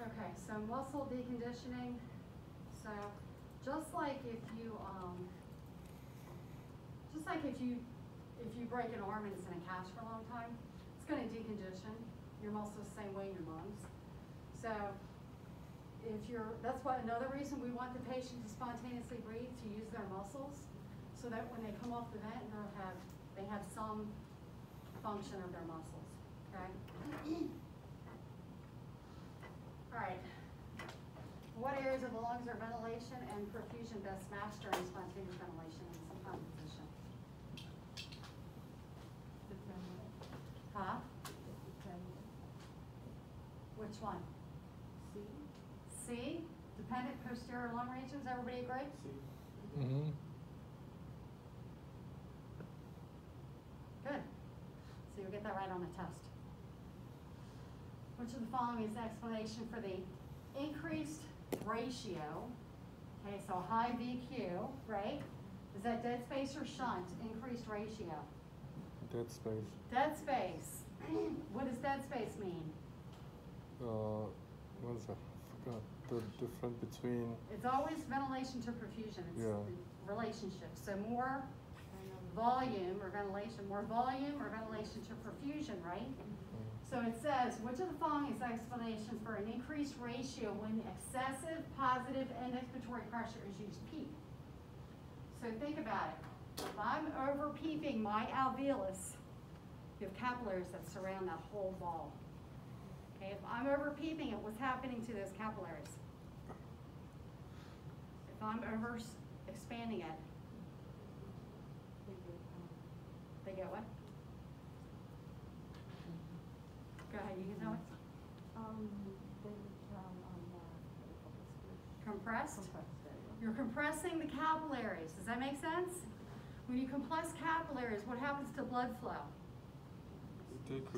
Okay, so muscle deconditioning. So just like if you break an arm and it's in a cast for a long time, it's going to decondition your muscles the same way in your lungs. So that's why another reason we want the patient to spontaneously breathe, to use their muscles, so that when they come off the vent, they have some function of their muscles. Okay. All right. What areas of the lungs are ventilation and perfusion best matched during spontaneous ventilation in some composition? Huh? Which one? C. C? Dependent posterior lung regions. Everybody agree? See? Mm-hmm. Good. So you'll get that right on the test. Which of the following is the explanation for the increased ratio? Okay, so high VQ, right? Is that dead space or shunt? Increased ratio. Dead space. Dead space. What does dead space mean? What is that? I forgot. The difference between. It's always ventilation to perfusion. It's Yeah. the relationship. So more volume or ventilation, more volume or ventilation to perfusion, right? So it says, which of the following is the explanation for an increased ratio when excessive positive end expiratory pressure is used? PEEP. So think about it. If I'm over PEEPing my alveolus, you have capillaries that surround that whole ball. Okay, if I'm over PEEPing it, what's happening to those capillaries? If I'm over expanding it, they get what? Go ahead, you can tell me. They become Compressed? compressed. There you go. You're compressing the capillaries. Does that make sense? When you compress capillaries, what happens to blood flow?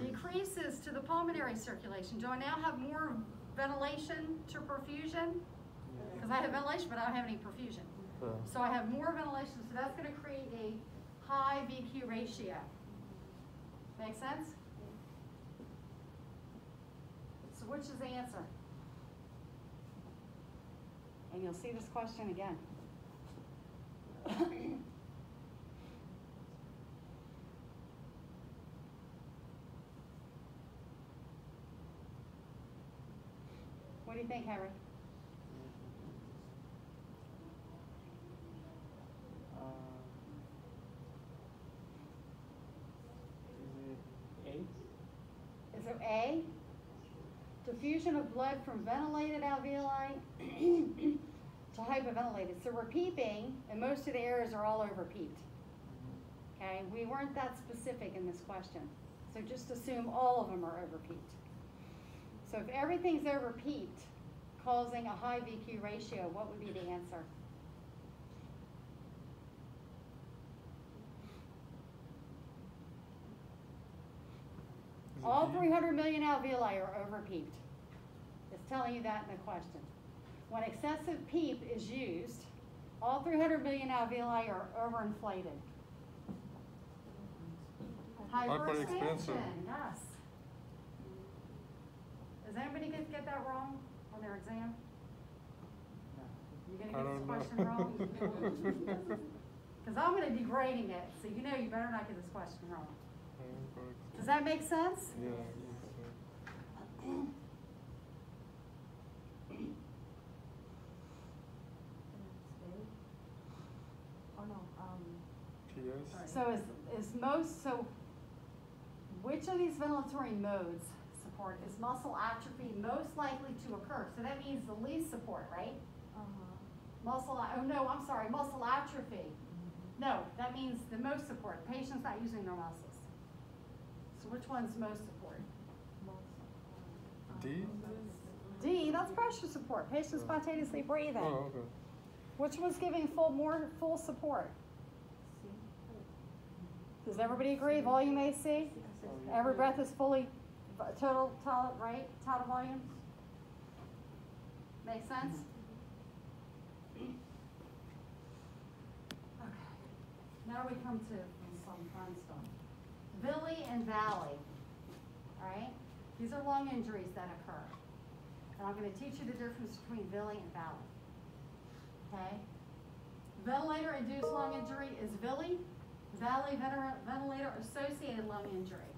Decreases to the pulmonary circulation. Do I now have more ventilation to perfusion? Because I have ventilation, but I don't have any perfusion. So I have more ventilation, so that's going to create a high VQ ratio. Make sense? So which is the answer? And you'll see this question again. What do you think, Henry? Is it 8? Is it A? Diffusion of blood from ventilated alveoli to hyperventilated. So we're PEEPing, and most of the areas are all over PEEPed. Okay, we weren't that specific in this question. So just assume all of them are over PEEPed. So if everything's over PEEPed, causing a high VQ ratio, what would be the answer? All 300 million alveoli are over PEEPed. It's telling you that in the question. When excessive PEEP is used, all 300 million alveoli are overinflated. Hyperexpansion. Yes. Does anybody get that wrong on their exam? You I gonna get don't this know. question wrong? Because I'm gonna be grading it, so you know you better not get this question wrong. Does that make sense? Yeah. Oh no, PS. So which of these ventilatory modes support is muscle atrophy most likely to occur? So that means the least support, right? Muscle atrophy. No, that means the most support. Patient's not using their muscles. So which one's most support? D? D, that's pressure support. Patient spontaneously breathing. Oh, okay. Which one's giving more full support? Does everybody agree? Volume AC? Every breath is fully total right? Total volume? Make sense? Okay. Now we come to some fun stuff. Villi and valley. All right? These are lung injuries that occur. And I'm going to teach you the difference between villi and valley. Okay? Ventilator-induced lung injury is villi. Valley, ventilator-associated lung injury.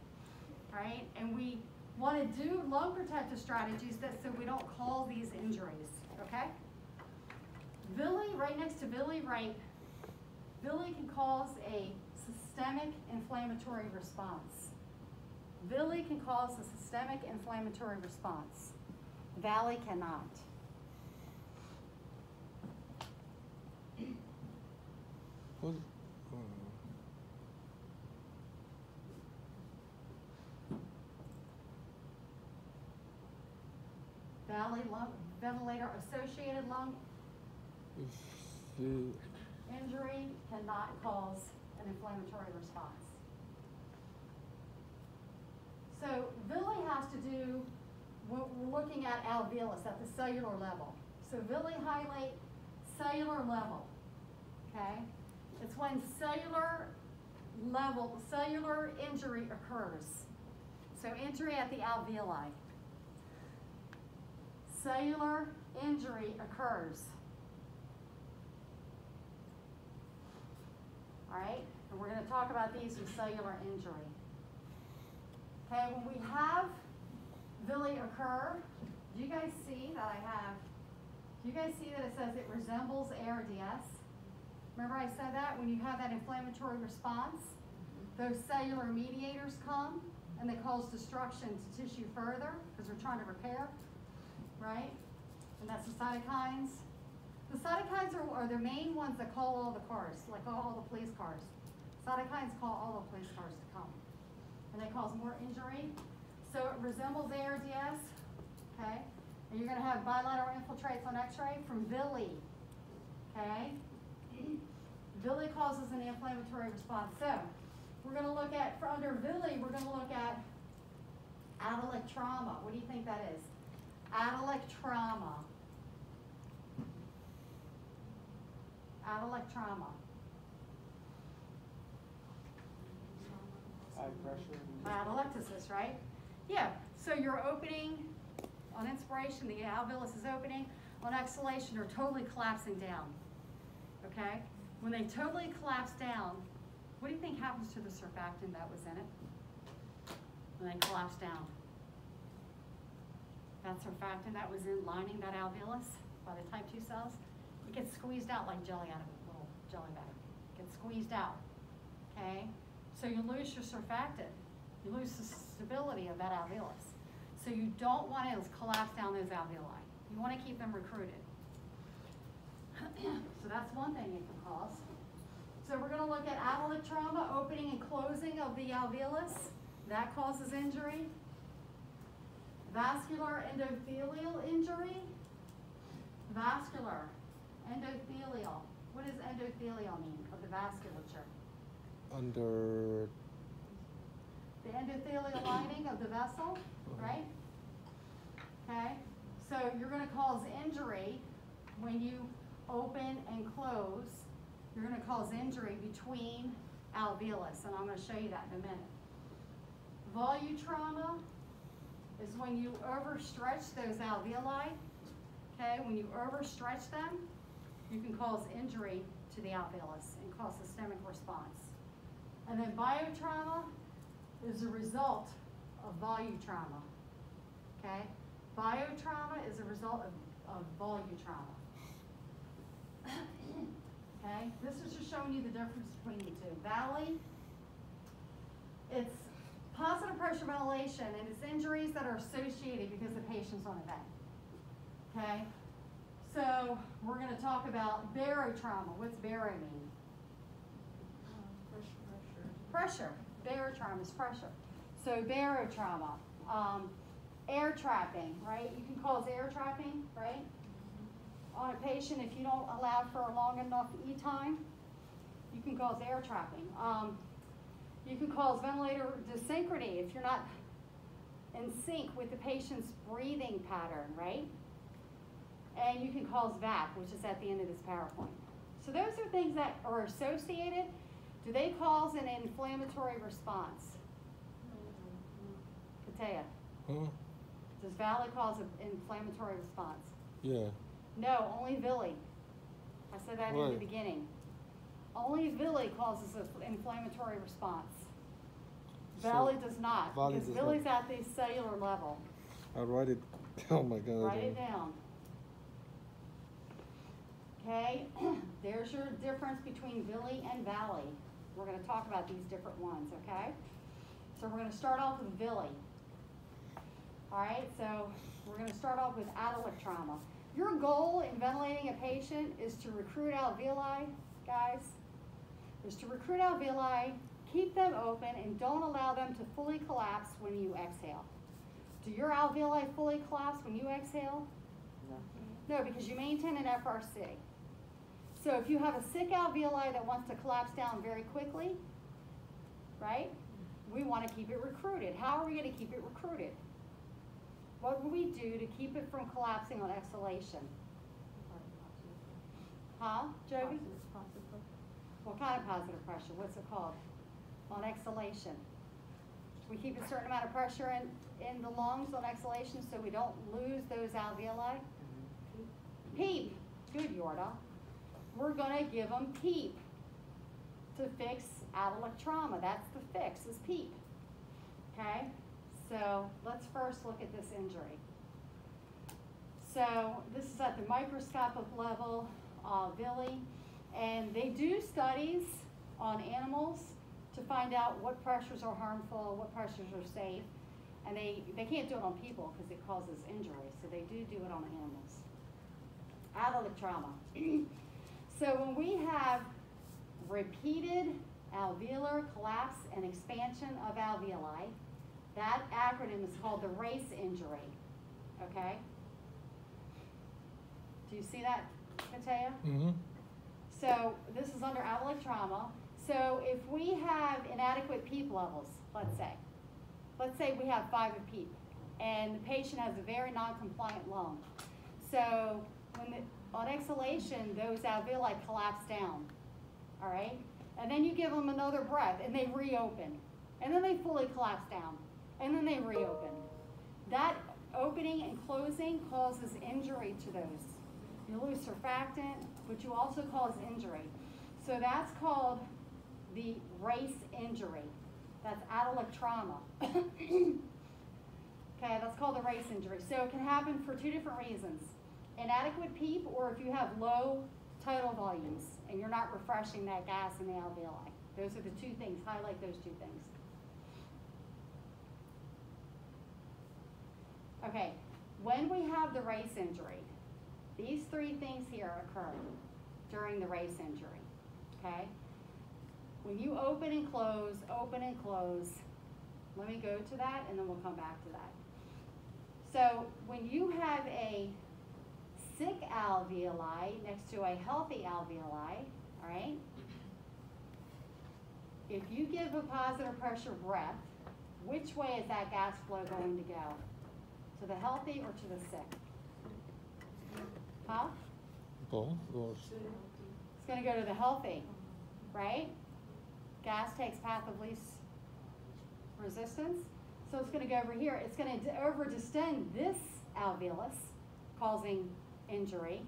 All right? And we want to do lung protective strategies so we don't cause these injuries. Okay? Villi, right next to villi, villi can cause a systemic inflammatory response. Villi can cause a systemic inflammatory response. Valley cannot. Who's, Valley lung, ventilator-associated lung injury cannot cause an inflammatory response. So villi has to do, we're looking at alveolus at the cellular level. So villi highlight cellular level, okay? It's when cellular injury occurs. So injury at the alveoli. Cellular injury occurs. All right, and we're going to talk about these with cellular injury. Okay, when we have villi occur, do you guys see that it says it resembles ARDS? Remember I said that when you have that inflammatory response, those cellular mediators come and they cause destruction to tissue further because we're trying to repair, right? And that's the cytokines. The cytokines are the main ones that call all the cars, like all the police cars. Cytokines call all the police cars to come. And they cause more injury. So it resembles ARDS, okay? And you're gonna have bilateral infiltrates on x-ray from villi, okay? Villi causes an inflammatory response. So we're gonna look at, for under villi, we're gonna look at atalic trauma. What do you think that is? Atalic trauma. Atalic trauma. High pressure. Atelectasis, right? Yeah, so you're opening, on inspiration, the alveolus is opening. On exhalation, they're totally collapsing down, okay? When they totally collapse down, what do you think happens to the surfactant that was in it when they collapse down? That surfactant that was in lining that alveolus by the type 2 cells, it gets squeezed out like jelly out of a little jelly bag. It gets squeezed out, okay? So you lose your surfactant. You lose the stability of that alveolus. So you don't want to collapse down those alveoli. You want to keep them recruited. So that's one thing it can cause. So we're going to look at atalic trauma, opening and closing of the alveolus. That causes injury. Vascular endothelial injury. Vascular endothelial. What does endothelial mean of the vasculature? Under. The endothelial lining of the vessel, right? Okay, so you're going to cause injury when you open and close. You're going to cause injury between alveolus, and I'm going to show you that in a minute. Volutrauma is when you overstretch those alveoli. Okay, when you overstretch them, you can cause injury to the alveolus and cause systemic response. And then biotrauma is a result of volutrauma. Okay, biotrauma is a result of volutrauma. Okay, this is just showing you the difference between the two. Valley, it's positive pressure ventilation, and it's injuries that are associated because the patient's on a vent. Okay, so we're going to talk about barotrauma. What's baro mean? Pressure. Barotrauma is pressure. So barotrauma, air trapping, right? You can cause air trapping, right? On a patient, if you don't allow for a long enough E time, you can cause air trapping. You can cause ventilator dysynchrony if you're not in sync with the patient's breathing pattern, right? And you can cause VAP, which is at the end of this PowerPoint. So those are things that are associated. Do they cause an inflammatory response? Katea, does Valley cause an inflammatory response? Yeah. No, only villi. I said that in the beginning. Only villi causes an inflammatory response. Valley does not, because villi's at the cellular level. I'll write it. Oh my God. Write it down. Okay, there's your difference between villi and valley. We're going to talk about these different ones, okay? So we're going to start off with villi. All right, so we're going to start off with atalic trauma. Your goal in ventilating a patient is to recruit alveoli, guys. Is to recruit alveoli, keep them open, and don't allow them to fully collapse when you exhale. Do your alveoli fully collapse when you exhale? No. No, because you maintain an FRC. So if you have a sick alveoli that wants to collapse down very quickly, right, we want to keep it recruited. How are we going to keep it recruited? What will we do to keep it from collapsing on exhalation? Huh, Joby? What kind of positive pressure? What's it called? On exhalation. We keep a certain amount of pressure in the lungs on exhalation so we don't lose those alveoli. PEEP. Good, Yorda. We're going to give them PEEP to fix atalic trauma. That's the fix, is PEEP. Okay? So let's first look at this injury. So this is at the microscopic level, villi, and they do studies on animals to find out what pressures are harmful, what pressures are safe, and they can't do it on people because it causes injury, so they do it on animals. Atalic trauma. So when we have repeated alveolar collapse and expansion of alveoli, that acronym is called the race injury, okay? Do you see that, Katea? Mm-hmm. So this is under atalic trauma. So if we have inadequate PEEP levels, let's say we have 5 of PEEP, and the patient has a very non-compliant lung. So on exhalation, those alveoli collapse down, all right? And then you give them another breath, and they reopen. And then they fully collapse down, and then they reopen. That opening and closing causes injury to those. You lose surfactant, but you also cause injury. So that's called the race injury. That's atalic trauma. Okay, that's called the race injury. So it can happen for 2 different reasons. Inadequate PEEP, or if you have low tidal volumes and you're not refreshing that gas in the alveoli. Those are the 2 things. Highlight those 2 things. Okay, when we have the race injury, These three things here occur during the race injury, okay? When you open and close, let me go to that and then we'll come back to that. So when you have a sick alveoli next to a healthy alveoli, all right? If you give a positive pressure breath, which way is that gas flow going to go? To the healthy or to the sick? Huh? Both goes. It's going to go to the healthy, right? Gas takes path of least resistance. So it's going to go over here. It's going to over-distend this alveolus, causing injury,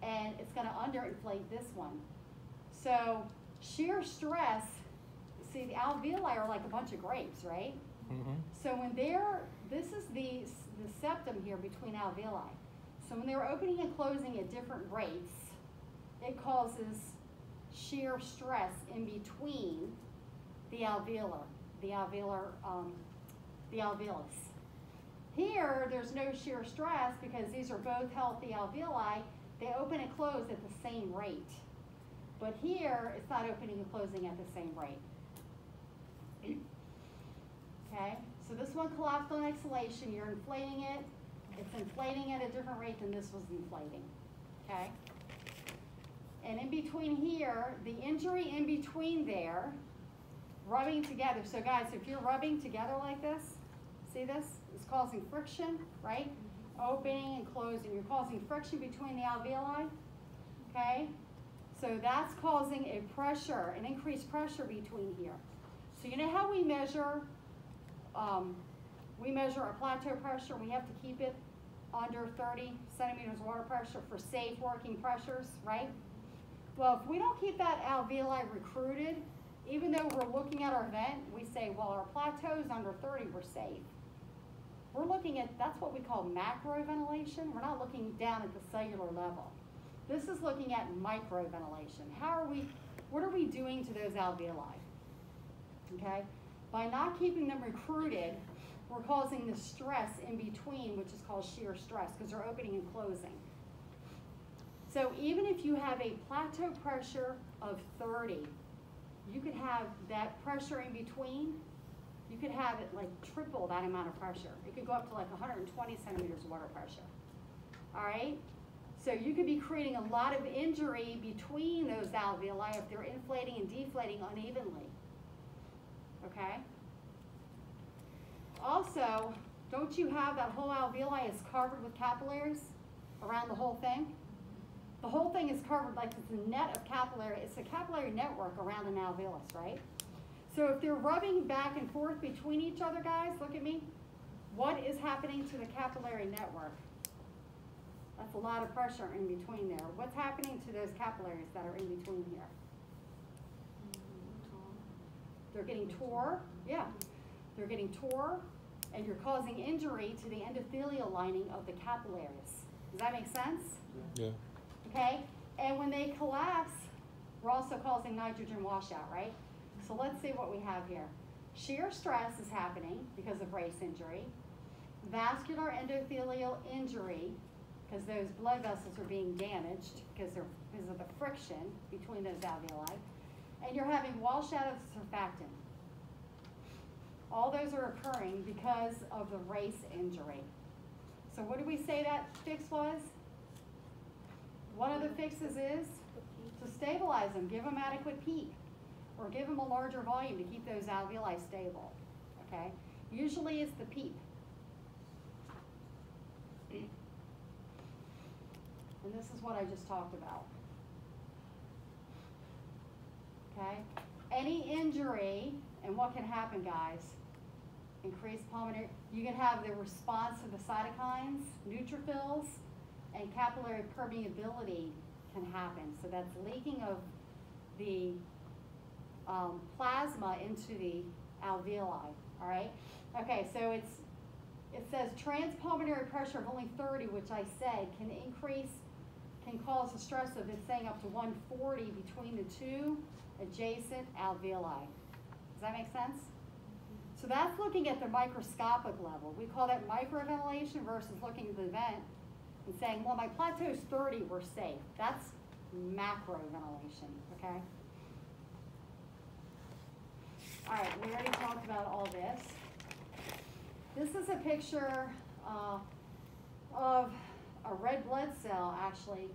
and it's going to underinflate this one. So shear stress, see the alveoli are like a bunch of grapes, right? Mm-hmm. So when this is the septum here between alveoli. So when they're opening and closing at different rates, it causes shear stress in between the alveolus. Here, there's no shear stress because these are both healthy alveoli. They open and close at the same rate. But here, it's not opening and closing at the same rate. Okay, so this one collapsed on exhalation. You're inflating it. It's inflating at a different rate than this was inflating. Okay? And in between here, the injury in between there, rubbing together. So guys, if you're rubbing together like this, see this? It's causing friction, right? Opening and closing. You're causing friction between the alveoli. Okay? So that's causing a pressure, an increased pressure between here. So you know how we measure our plateau pressure? We have to keep it under 30 centimeters water pressure for safe working pressures, right? Well, if we don't keep that alveoli recruited, even though we're looking at our vent, we say, well, our plateau is under 30, we're safe. We're looking at, that's what we call macro ventilation. We're not looking down at the cellular level. This is looking at micro ventilation. What are we doing to those alveoli? Okay? By not keeping them recruited, we're causing the stress in between, which is called shear stress, because they're opening and closing. So even if you have a plateau pressure of 30, you could have that pressure in between, you could have it like triple that amount of pressure. It could go up to like 120 centimeters of water pressure. All right? So you could be creating a lot of injury between those alveoli if they're inflating and deflating unevenly. Okay? Also, don't you have that whole alveoli is covered with capillaries around the whole thing? The whole thing is covered like it's a net of capillary. It's a capillary network around an alveolus, right? So if they're rubbing back and forth between each other, guys, look at me. What is happening to the capillary network? That's a lot of pressure in between there. What's happening to those capillaries that are in between here? They're getting tore, yeah. They're getting tore, and you're causing injury to the endothelial lining of the capillaries. Does that make sense? Yeah. Okay, and when they collapse, we're also causing nitrogen washout, right? So let's see what we have here. Shear stress is happening because of race injury. Vascular endothelial injury, because those blood vessels are being damaged because of the friction between those alveoli. And you're having washout of surfactant. All those are occurring because of the race injury. So what did we say that fix was? One of the fixes is to stabilize them, give them adequate peak, or give them a larger volume to keep those alveoli stable, okay? Usually it's the PEEP. And this is what I just talked about, okay? Any injury, and what can happen, guys? Increased pulmonary, you can have the response to the cytokines, neutrophils, and capillary permeability can happen. So that's leaking of the plasma into the alveoli, all right? Okay, so it says transpulmonary pressure of only 30, which I said can cause a stress of, it's saying up to 140 between the two adjacent alveoli. Does that make sense? So that's looking at the microscopic level. We call that microventilation versus looking at the vent and saying, well, my plateau is 30, we're safe. That's macro ventilation, okay? All right, we already talked about all this. This is a picture of a red blood cell actually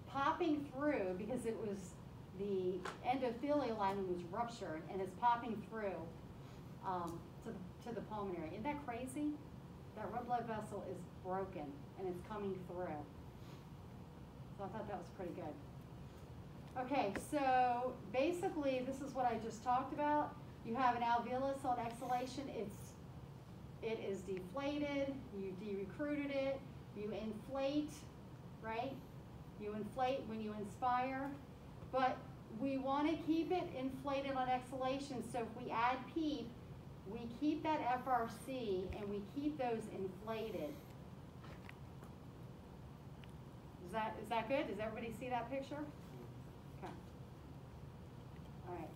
popping through because it was the endothelial lining was ruptured and it's popping through to the pulmonary. Isn't that crazy? That red blood vessel is broken and it's coming through. So I thought that was pretty good. Okay, so basically this is what I just talked about. You have an alveolus on exhalation. It is deflated. You de-recruited it. You inflate, right? You inflate when you inspire. But we want to keep it inflated on exhalation. So if we add PEEP, we keep that FRC and we keep those inflated. Is that good? Does everybody see that picture? Okay. All right.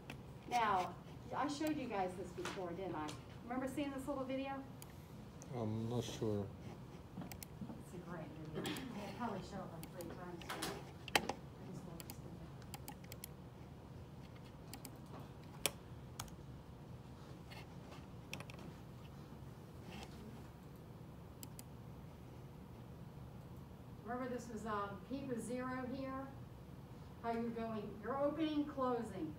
Now, I showed you guys this before, didn't I? Remember seeing this little video? I'm not sure. It's a great video. I'll probably show it like 3 times. So I just love this video. Remember this was PEEP is 0 here. How you're going, you're opening, closing,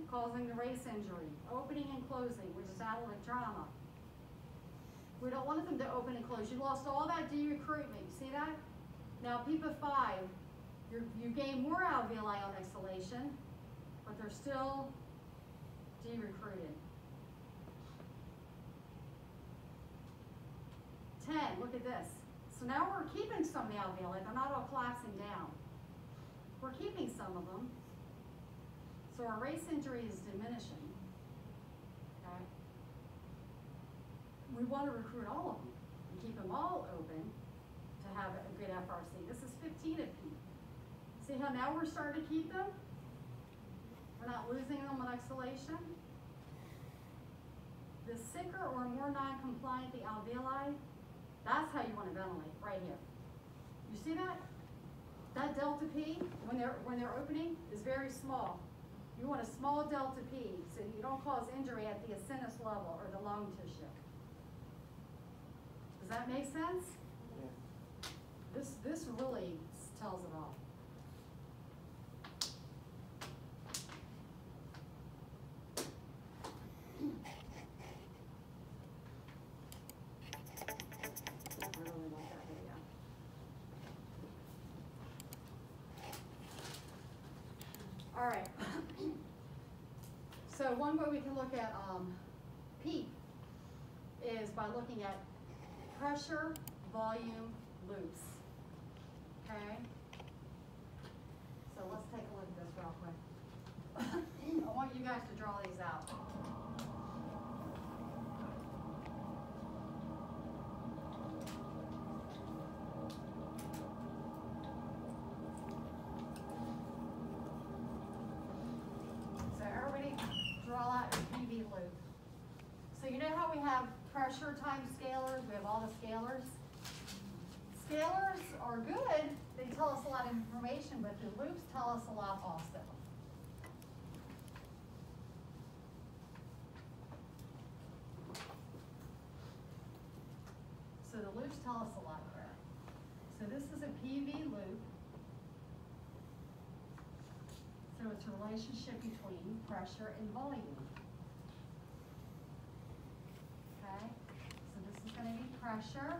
causing the race injury, opening and closing, which is alveolar trauma. We don't want them to open and close. You lost all that de-recruitment. You see that? Now, PEEPA 5, you gain more alveoli on exhalation, but they're still de-recruited. 10, look at this. So now we're keeping some of the alveoli. They're not all collapsing down. We're keeping some of them. So our race injury is diminishing. Okay? We want to recruit all of them and keep them all open to have a good FRC. This is 15 of PEEP. See how now we're starting to keep them? We're not losing them on exhalation. The sicker or more non-compliant the alveoli, that's how you want to ventilate, right here. You see that? That delta P, when they're opening, is very small. You want a small delta P so you don't cause injury at the acinus level or the lung tissue. Does that make sense? Yeah. This really tells it all. I really like that video. All right. So one way we can look at PEEP is by looking at pressure, volume, loops. Okay? So let's take a look at this real quick. I want you guys to draw these out. So everybody draw out your PV loop. So you know how we have pressure times scalars? We have all the scalars. Scalars are good. They tell us a lot of information, but the loops tell us a lot also. So the loops tell us a lot here. So this is a PV loop. So it's a relationship between pressure and volume. Okay? So this is going to be pressure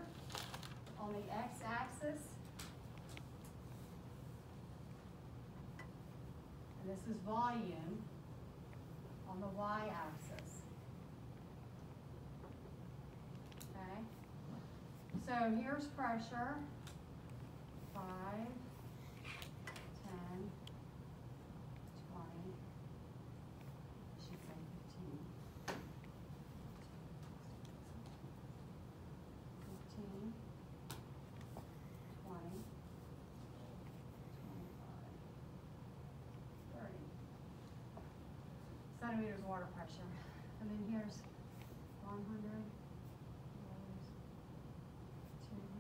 on the x-axis. And this is volume on the y-axis. Okay? So here's pressure, 5, 10, 20, I should say 15. 15, 20, 25, 30 centimeters of water pressure. And then here's 100, 200, 300, 400, 500,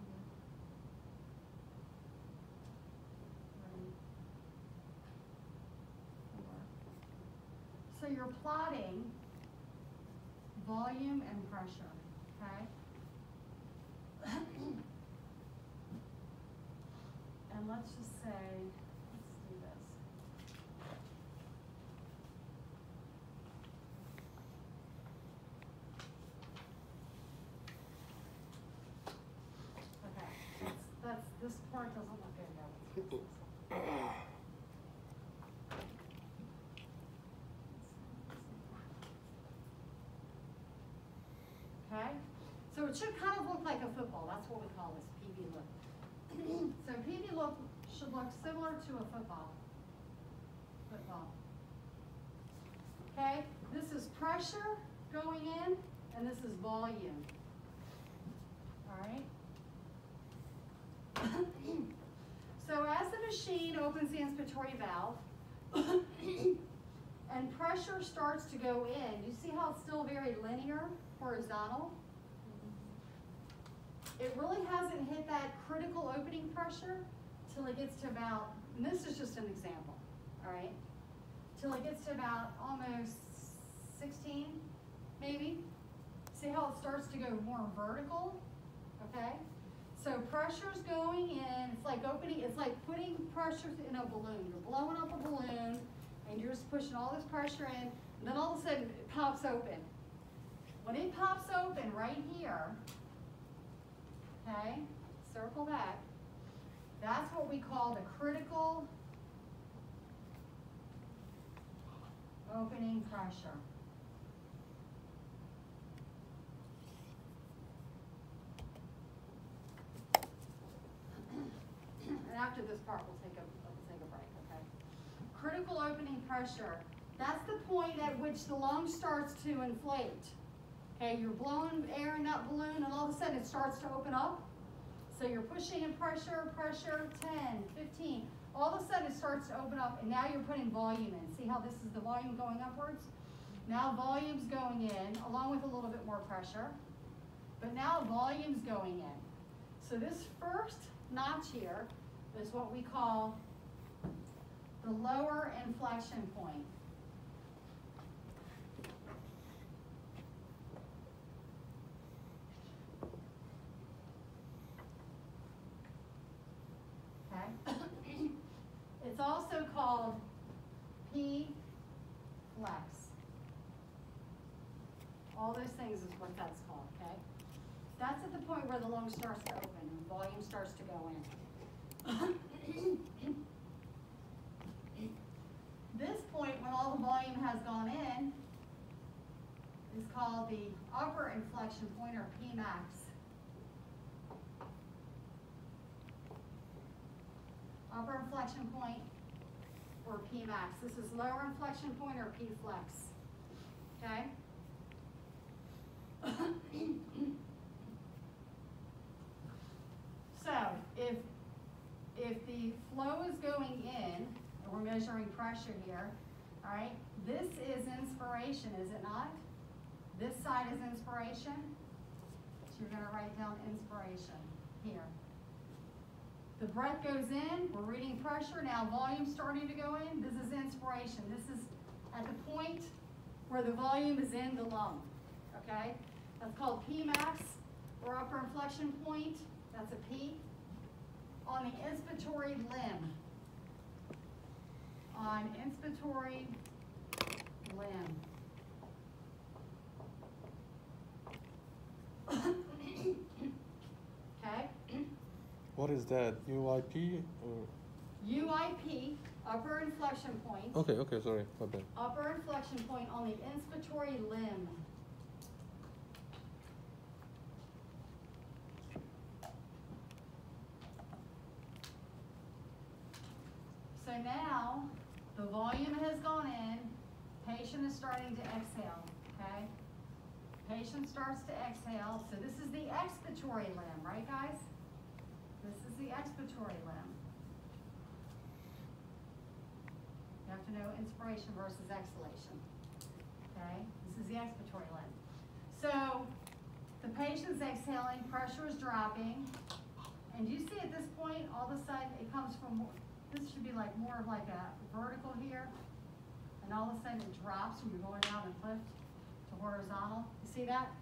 you're plotting volume and pressure, okay? And let's just say, let's do this. Okay, this part doesn't look good now. Okay, so it should kind of look like a football. That's what we call this, PV look. So PV look should look similar to a football. Okay, this is pressure going in, and this is volume. All right. So as the machine opens the inspiratory valve, and pressure starts to go in, you see how it's still very linear, horizontal? It really hasn't hit that critical opening pressure till it gets to about, and this is just an example, all right? Till it gets to about almost 16, maybe. See how it starts to go more vertical, okay? So pressure's going in, it's like opening, it's like putting pressure in a balloon. You're blowing up a balloon, and you're just pushing all this pressure in, and then all of a sudden it pops open. When it pops open right here, okay, circle that, that's what we call the critical opening pressure. And after this part, we'll take a break, okay? Critical opening pressure, that's the point at which the lung starts to inflate. Okay, you're blowing air in that balloon, and all of a sudden it starts to open up. So you're pushing in pressure, 10, 15. All of a sudden it starts to open up, and now you're putting volume in. See how this is the volume going upwards? Now volume's going in, along with a little bit more pressure. But now volume's going in. So this first notch here is what we call the lower inflection point. Okay? It's also called P flex. All those things is what that's called, okay? That's at the point where the lung starts to open and volume starts to go in. This point, when all the volume has gone in, is called the upper inflection point, or P max. Upper inflection point, or P max. This is lower inflection point, or P flex. Okay? So, if the flow is going in, and we're measuring pressure here, all right, this is inspiration, is it not? This side is inspiration. So you're going to write down inspiration here. The breath goes in, we're reading pressure, now volume's starting to go in. This is inspiration. This is at the point where the volume is in the lung, okay? That's called P max, or upper inflection point. That's a P. On the inspiratory limb. On inspiratory limb. Okay? What is that? UIP or? UIP, upper inflection point. Okay, sorry, my bad. Upper inflection point on the inspiratory limb. So now, the volume has gone in, patient is starting to exhale, okay? Patient starts to exhale, so this is the expiratory limb, right guys? This is the expiratory limb. You have to know inspiration versus exhalation, okay? This is the expiratory limb. So, the patient's exhaling, pressure is dropping, and you see at this point, all of a sudden, it comes from, this should be like more of like a vertical here, and all of a sudden it drops from you're going down the cliff to horizontal. You see that?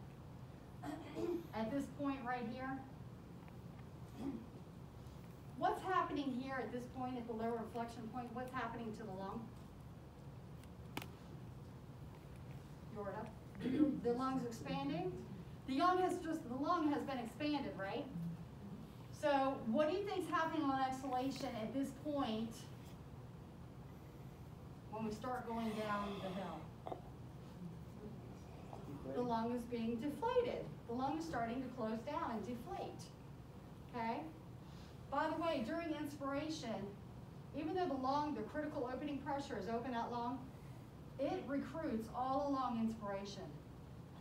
At this point right here, what's happening here at this point, at the lower inflection point? What's happening to the lung? Jorda? The lung's expanding? The lung has been expanded, right? So what do you think's happening on exhalation at this point when we start going down the hill? The lung is being deflated. The lung is starting to close down and deflate. Okay? By the way, during inspiration, even though the critical opening pressure is open that long, it recruits all along inspiration.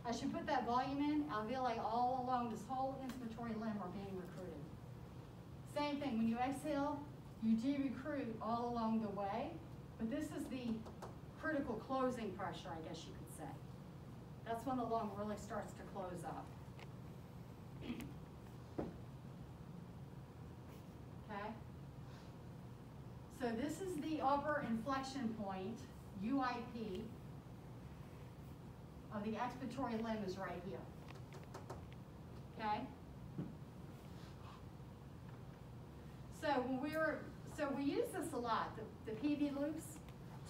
As you put that volume in, alveoli all along this whole inspiratory limb are being recruited. Same thing, when you exhale, you de-recruit all along the way, but this is the critical closing pressure, I guess you could say. That's when the lung really starts to close up. Okay? So this is the upper inflection point, UIP, of the expiratory limb is right here. Okay? So we use this a lot, the PV loops,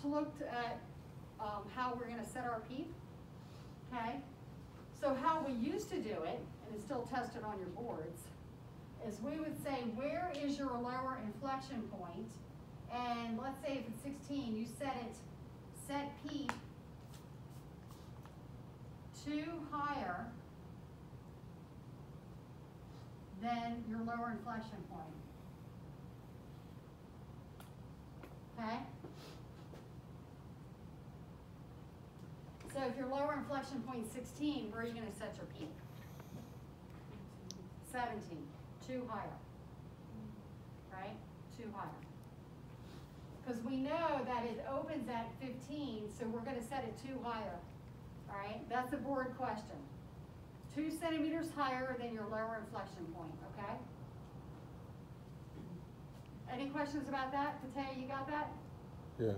to look at how we're going to set our PEEP. Okay? So how we used to do it, and it's still tested on your boards, is we would say, where is your lower inflection point? And let's say if it's 16, you set PEEP to higher than your lower inflection point. Okay? So if your lower inflection point is 16, where are you going to set your peak? 17, 2 higher. Right? 2 higher. Because we know that it opens at 15, so we're going to set it 2 higher. All right? That's a board question. 2 centimeters higher than your lower inflection point, okay? Any questions about that? Pataya, you got that? Yeah.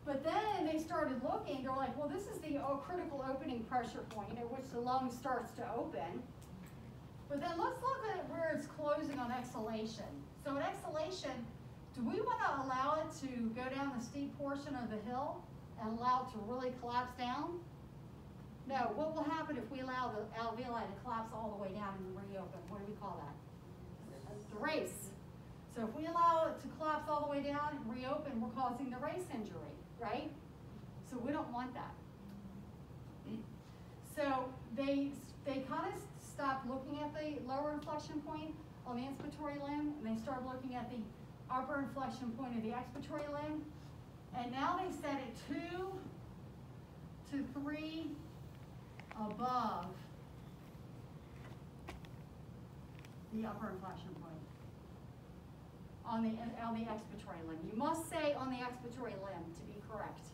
But then they started looking, they're like, well, this is the critical opening pressure point at which the lung starts to open. But then let's look at where it's closing on exhalation. So at exhalation, do we want to allow it to go down the steep portion of the hill and allow it to really collapse down? No, what will happen if we allow the alveoli to collapse all the way down and reopen? What do we call that? The race. So if we allow it to collapse all the way down and reopen, we're causing the race injury, right? So we don't want that. So they kind of stopped looking at the lower inflection point on the inspiratory limb, and they started looking at the upper inflection point of the expiratory limb. And now they set it 2 to 3 above the upper inflection point on the expiratory limb. You must say on the expiratory limb to be correct,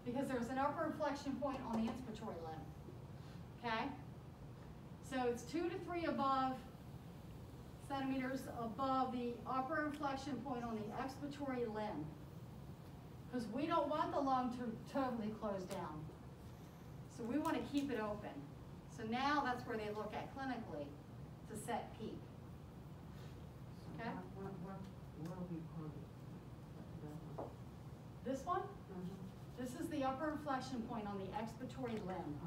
because there's an upper inflection point on the inspiratory limb. Okay? So it's 2 to 3 centimeters above the upper inflection point on the expiratory limb, because we don't want the lung to totally close down. So we want to keep it open. So now that's where they look at clinically to set peak. Okay? What do we call it? This one? This is the upper inflection point on the expiratory limb.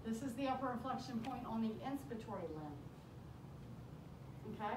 This is the upper inflection point on the inspiratory limb. Okay?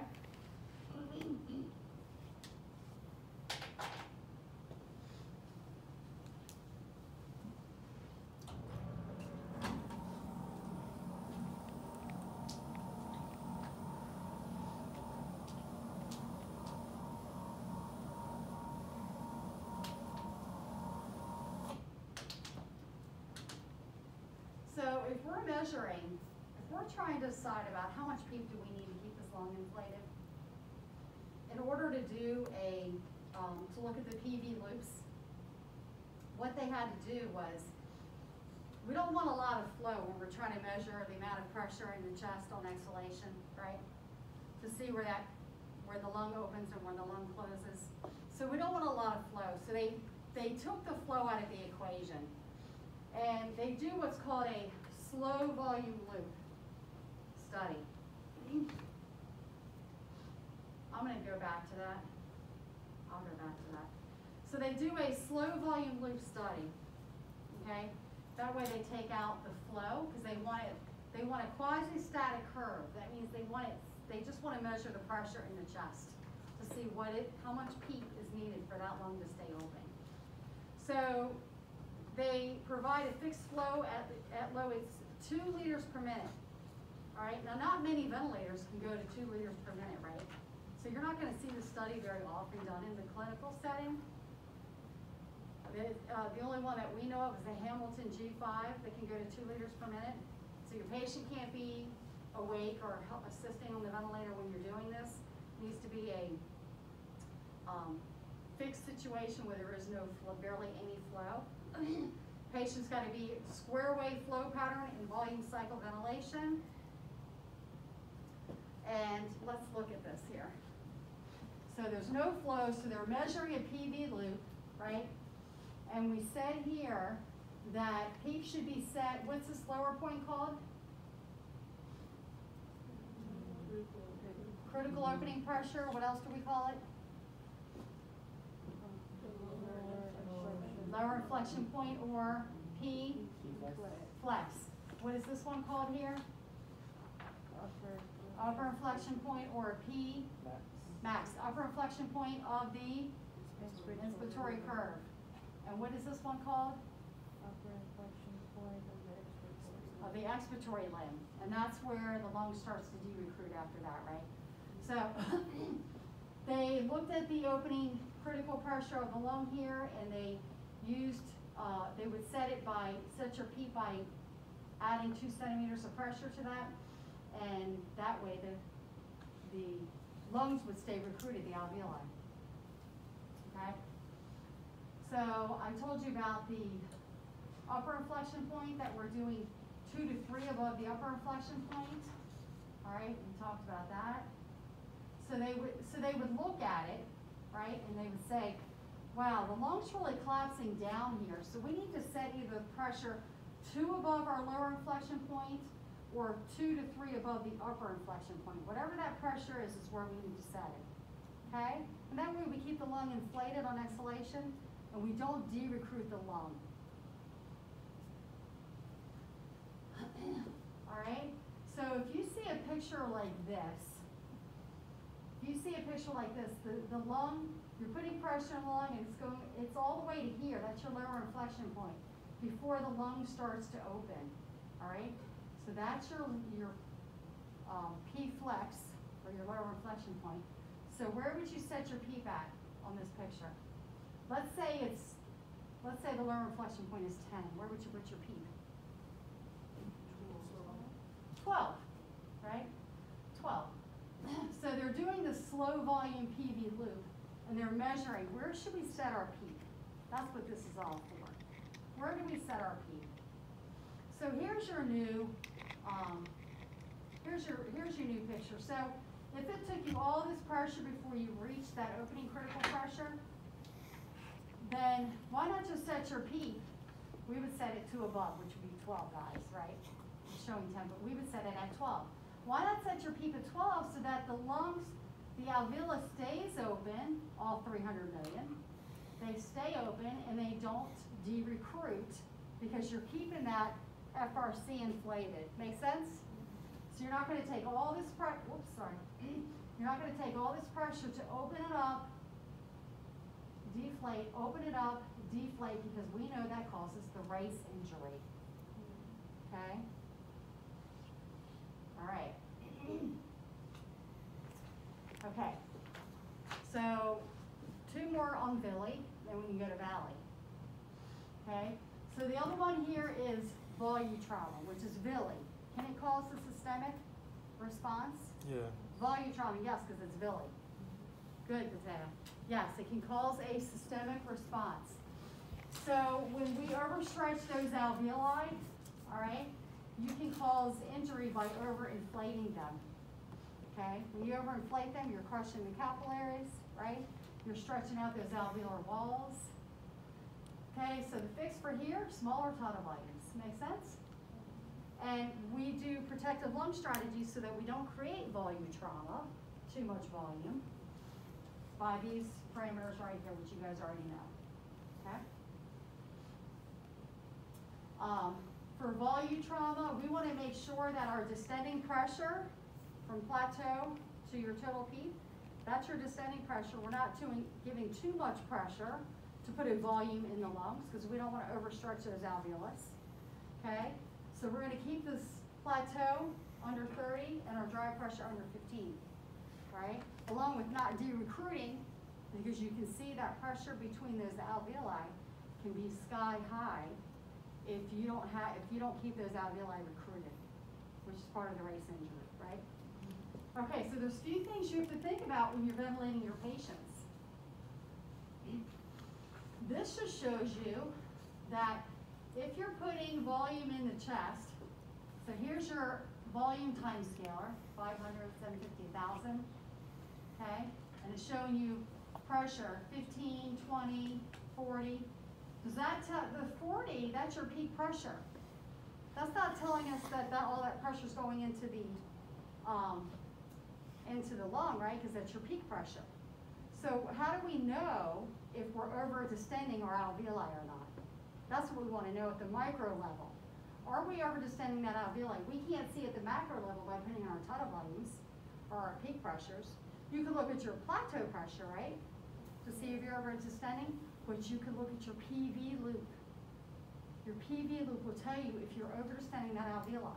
So if we're measuring, if we're trying to decide about how much PEEP do we need to keep this lung inflated, in order to do to look at the PV loops, what they had to do was, we don't want a lot of flow when we're trying to measure the amount of pressure in the chest on exhalation, right? To see where the lung opens and where the lung closes. So we don't want a lot of flow. So they they took the flow out of the equation, and they do what's called a slow volume loop study. I'm going to go back to that. I'll go back to that. So they do a slow volume loop study. Okay, that way they take out the flow because they want a quasi-static curve. That means they just want to measure the pressure in the chest to see how much PEEP is needed for that lung to stay open. So they provide a fixed flow at low, it's 2 liters per minute. All right, now not many ventilators can go to 2 liters per minute, right? So you're not going to see the study very often done in the clinical setting. The only one that we know of is the Hamilton G5 that can go to 2 liters per minute. So your patient can't be awake or assisting on the ventilator when you're doing this. It needs to be a fixed situation where there is barely any flow. Patient's got to be square wave flow pattern in volume cycle ventilation. And let's look at this here. So there's no flow, so they're measuring a PV loop, right? And we said here that PEEP should be set, what's this lower point called? Critical opening pressure, what else do we call it? Lower inflection point, or P flex. What is this one called here? Upper inflection point, or P max. Upper inflection point of the inspiratory curve. And what is this one called? Upper inflection point Of the expiratory limb. And that's where the lung starts to de-recruit after that, right? So they looked at the opening critical pressure of the lung here, and they used, they would set your PEEP by adding 2 centimeters of pressure to that, and that way the lungs would stay recruited, the alveoli. Okay? So I told you about the upper inflection point, that we're doing 2 to 3 above the upper inflection point. All right, we talked about that. So they would look at it, right, and they would say, wow, the lung's really collapsing down here, so we need to set either pressure 2 above our lower inflection point or 2 to 3 above the upper inflection point. Whatever that pressure is where we need to set it. Okay? And that way we keep the lung inflated on exhalation, and we don't de-recruit the lung. All right? So if you see a picture like this, the lung, you're putting pressure in the lung, and it's all the way to here. That's your lower inflection point before the lung starts to open. All right? So that's your P flex, or your lower inflection point. So where would you set your PEEP at on this picture? Let's say the lower inflection point is 10. Where would you put your PEEP? 12, right? 12. So they're doing the slow volume PV loop, and they're measuring where should we set our PEEP. That's what this is all for. Where do we set our PEEP? So here's your new new picture. So if it took you all this pressure before you reached that opening critical pressure, then why not just set your PEEP? We would set it to above, which would be 12, guys, right? I'm showing 10, but we would set it at 12. Why not set your PEEP at 12 so that the lungs, the alveolus stays open, all 300 million. They stay open and they don't de-recruit because you're keeping that FRC inflated. Make sense? So you're not going to take all this You're not going to take all this pressure to open it up, deflate, open it up, deflate, because we know that causes the race injury. Okay? All right. Okay. So 2 more on Billy, then we can go to Valley. Okay? So the other one here is volutrauma, which is Billy. Can it cause a systemic response? Yeah. Volutrauma, yes, because it's Billy. Good, Potato. Yes, it can cause a systemic response. So when we overstretch those alveoli, all right, you can cause injury by overinflating them. Okay? When you overinflate them, you're crushing the capillaries, right? You're stretching out those alveolar walls. Okay, so the fix for here, smaller tidal volumes. Make sense? And we do protective lung strategies so that we don't create volume trauma, too much volume, by these parameters right here, which you guys already know. Okay? For volume trauma, we want to make sure that our descending pressure from plateau to your total peak, that's your descending pressure. We're not giving too much pressure to put a volume in the lungs because we don't want to overstretch those alveolus. Okay? So we're going to keep this plateau under 30 and our drive pressure under 15. Right? Along with not de-recruiting, because you can see that pressure between those alveoli can be sky high if you don't keep those alveoli recruited, which is part of the race injury, right? Okay, so there's a few things you have to think about when you're ventilating your patients. This just shows you that if you're putting volume in the chest, so here's your volume time scaler, 500, 750, 1,000, okay? And it's showing you pressure, 15, 20, 40. Does that tell, the 40, that's your peak pressure. That's not telling us that all that pressure is going into the lung, right? Because that's your peak pressure. So how do we know if we're over distending our alveoli or not? That's what we want to know at the micro level. Are we over distending that alveoli? We can't see at the macro level by putting in our tidal volumes or our peak pressures. You can look at your plateau pressure, right? To see if you're over distending, but you can look at your PV loop. Your PV loop will tell you if you're over distending that alveoli.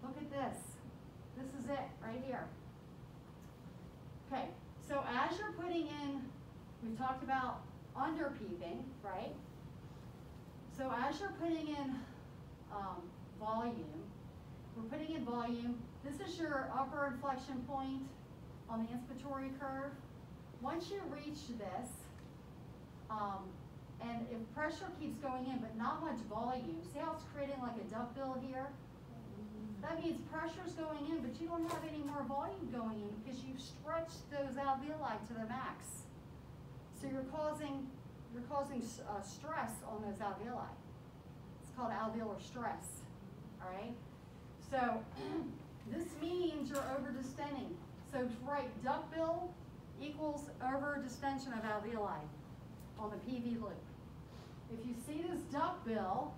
Look at this. This is it right here. Okay, so as you're putting in, we've talked about under peeping, right? So as you're putting in volume, we're putting in volume. This is your upper inflection point on the inspiratory curve. Once you reach this, and if pressure keeps going in but not much volume, see how it's creating like a duckbill here? That means pressure's going in, but you don't have any more volume going in because you've stretched those alveoli to the max. So you're causing stress on those alveoli. It's called alveolar stress. All right. So this means you're over distending. So write duckbill equals over distension of alveoli on the PV loop. If you see this duckbill,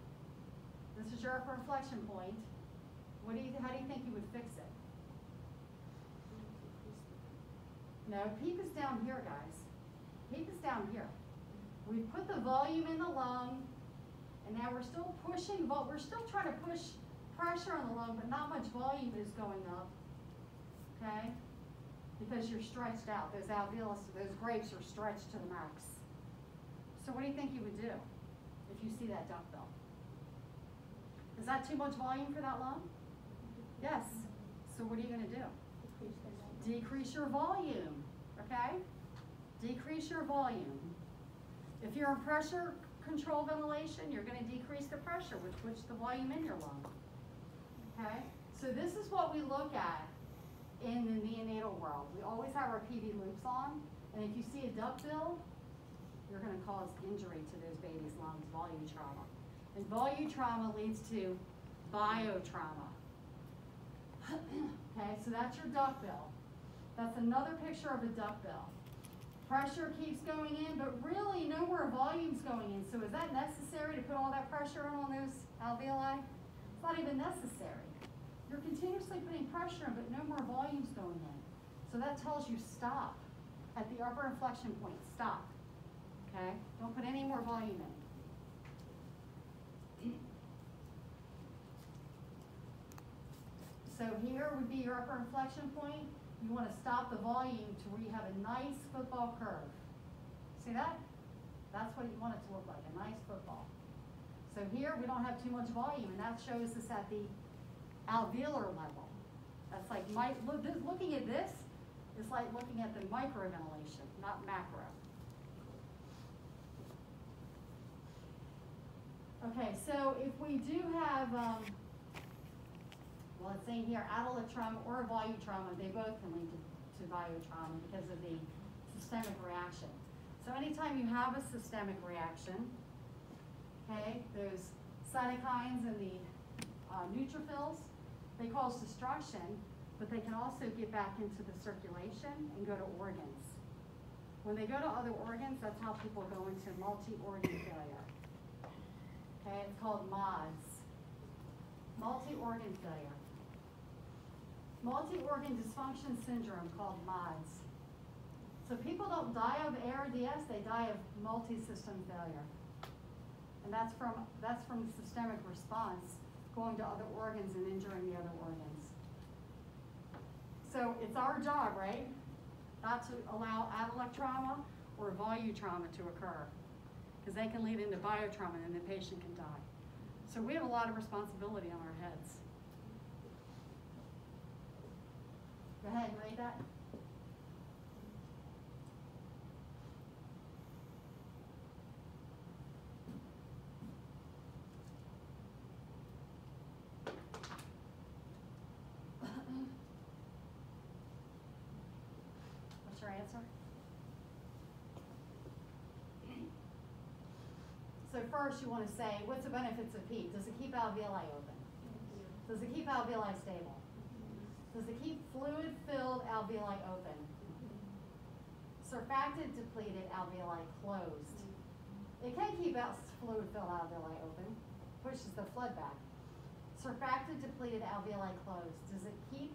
this is your upper inflection point. How do you think you would fix it? No, PEEP is down here, guys. PEEP is down here. We put the volume in the lung, and now we're still pushing, we're still trying to push pressure on the lung, but not much volume is going up, okay? Because you're stretched out. Those alveolus, those grapes are stretched to the max. So what do you think you would do if you see that duckbill? Is that too much volume for that lung? Yes. So what are you going to do? Decrease your volume, okay? Decrease your volume. If you're in pressure control ventilation, you're going to decrease the pressure, which puts the volume in your lung, okay? So this is what we look at in the neonatal world. We always have our PV loops on, and if you see a duckbill, you're going to cause injury to those babies' lungs, volume trauma. And volume trauma leads to biotrauma. Okay, so that's your duckbill. That's another picture of a duckbill. Pressure keeps going in, but really no more volume's going in. So is that necessary to put all that pressure on those alveoli? It's not even necessary. You're continuously putting pressure in, but no more volume's going in. So that tells you stop. At the upper inflection point, stop. Okay? Don't put any more volume in. So here would be your upper inflection point. You want to stop the volume to where you have a nice football curve. See that? That's what you want it to look like, a nice football. So here we don't have too much volume, and that shows us at the alveolar level. That's like, looking at this is like looking at the microventilation, not macro. Okay, so if we do have, well, let's say here, adult trauma or volume trauma, they both can lead to biotrauma because of the systemic reaction. So anytime you have a systemic reaction, okay? Those cytokines and the neutrophils, they cause destruction, but they can also get back into the circulation and go to organs. When they go to other organs, that's how people go into multi-organ failure. Okay, it's called MODS, multi-organ failure. Multi-organ dysfunction syndrome, called MODS. So people don't die of ARDS, they die of multi-system failure. And that's from systemic response going to other organs and injuring the other organs. So it's our job, right? Not to allow atelect trauma or volu trauma to occur, because they can lead into biotrauma and the patient can die. So we have a lot of responsibility on our heads. Go ahead and read that. What's your answer? So first you want to say, what's the benefits of PEEP? Does it keep alveoli open? Does it keep alveoli stable? Does it keep fluid-filled alveoli open? Surfactant-depleted alveoli closed. It can keep out fluid-filled alveoli open, pushes the flood back. Surfactant-depleted alveoli closed. Does it keep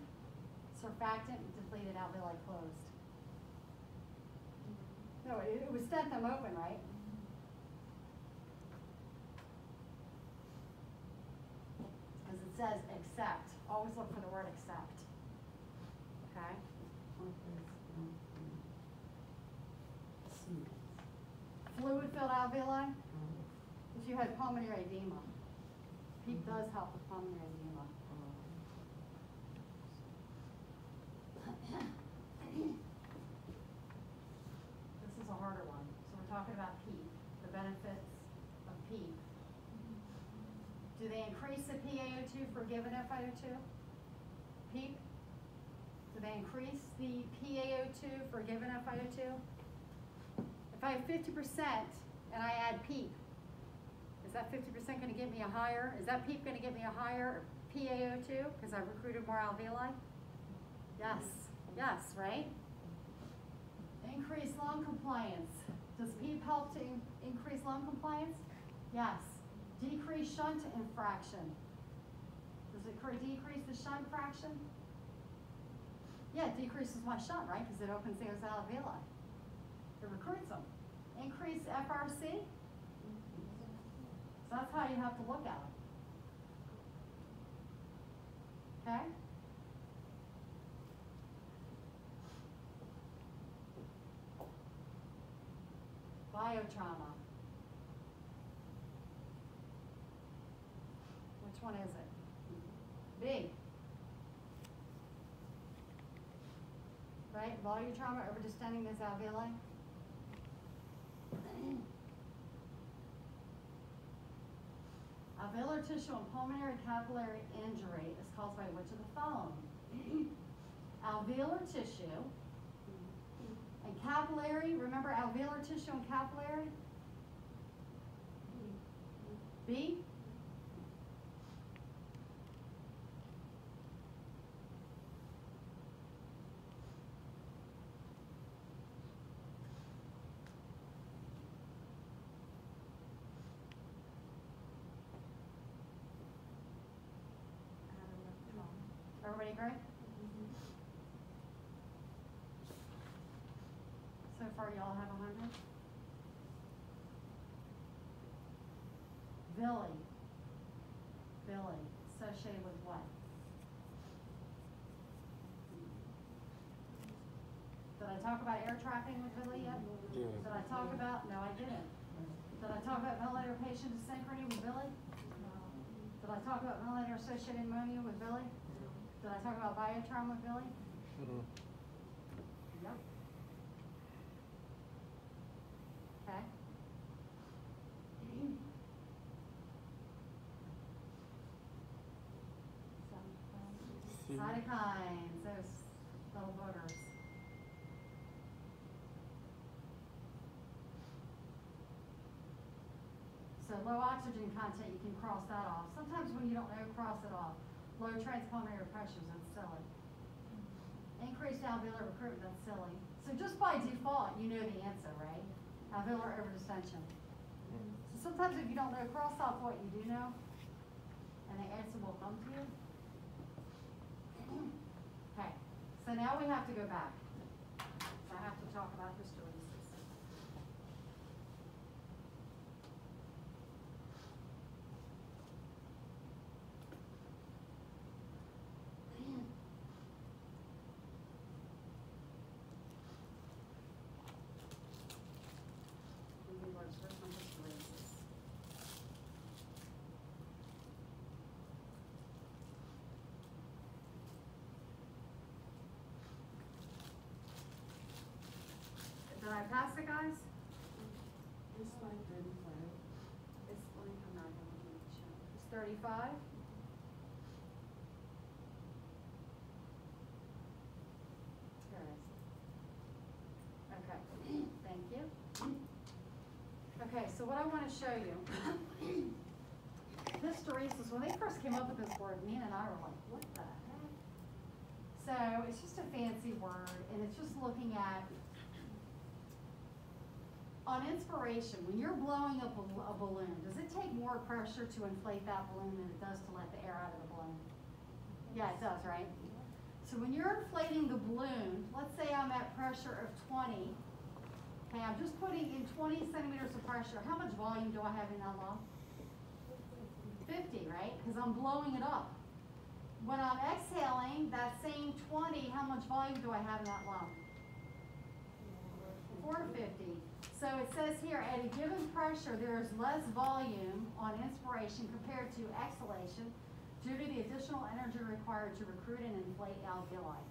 surfactant-depleted alveoli closed? No, it would stent them open, right? As it says, except. Always look for the word except. Okay? Fluid-filled alveoli? If you had pulmonary edema. PEEP does help with pulmonary edema. This is a harder one. So we're talking about PEEP, the benefits of PEEP. Do they increase the PaO2 for given FiO2? PEEP? Do they increase the PaO2 for given FiO2? If I have 50% and I add PEEP, is that 50% going to get me a higher, is that PEEP going to get me a higher PaO2 because I've recruited more alveoli? Yes, yes, right? Increase lung compliance. Does PEEP help to increase lung compliance? Yes. Decrease shunt infraction. Does it decrease the shunt fraction? Yeah, it decreases my shunt, right? Because it opens those alveoli. It recruits them. Increase FRC. So that's how you have to look at it. Okay? Biotrauma. Which one is it? B. Right? Volutrauma, overdistending those alveoli. Alveolar tissue and pulmonary capillary injury is caused by which of the following? Alveolar tissue and capillary, remember alveolar tissue and capillary? B? Everybody agree? So far, y'all have 100? Billy, associated with what? Did I talk about air trapping with Billy yet? Yeah. Did I talk about, no I didn't. Did I talk about ventilator patient asynchrony with Billy? Did I talk about ventilator associated pneumonia with Billy? Did I talk about biotrauma with Billy? Yep. Okay. Cytokines, those little boogers. So low oxygen content, you can cross that off. Sometimes when you don't know, cross it off. Low transpulmonary pressures, that's silly. Increased alveolar recruitment, that's silly. So just by default, you know the answer, right? Alveolar overdistension. So sometimes if you don't know, cross off what you do know, and the answer will come to you. Okay, so now we have to go back. So I have to talk about hysteresis. First one, hysteresis. Did I pass it, guys? It's like 35. It's, let me come back and look at the show. It's 35? Here it is. Okay, thank you. Okay, so what I want to show you, hysteresis, when they first came up with this word, Nina and I were like, what the heck? So it's just a fancy word, and it's just looking at, on inspiration, when you're blowing up a balloon, does it take more pressure to inflate that balloon than it does to let the air out of the balloon? Yeah, it does, right? So when you're inflating the balloon, let's say I'm at pressure of 20, okay, I'm just putting in 20 centimeters of pressure. How much volume do I have in that lung? 50, right? Because I'm blowing it up. When I'm exhaling, that same 20, how much volume do I have in that lung? 450. So it says here, at a given pressure, there is less volume on inspiration compared to exhalation due to the additional energy required to recruit and inflate alveoli.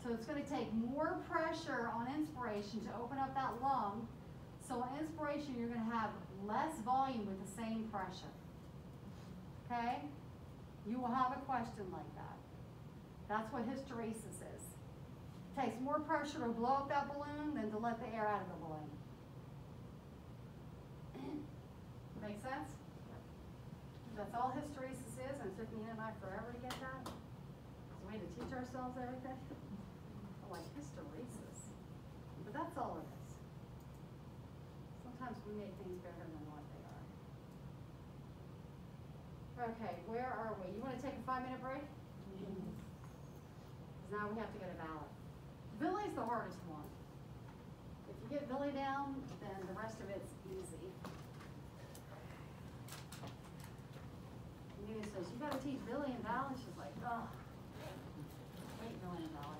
So it's going to take more pressure on inspiration to open up that lung. So on inspiration, you're going to have less volume with the same pressure. Okay? You will have a question like that. That's what hysteresis is. It takes more pressure to blow up that balloon than to let the air out of the balloon. Make sense? That's all hysteresis is, and it took Nina and I forever to get that. It's a way to teach ourselves everything. I'm like, hysteresis. But that's all it is. Sometimes we make things better than what they are. Okay, where are we? You want to take a 5-minute break? Because now we have to go to ballot. Billy's the hardest one. If you get Billy down, then the rest of it's easy. Nina says, you gotta teach Billy and Val, and she's like, oh, hate Billy and Val.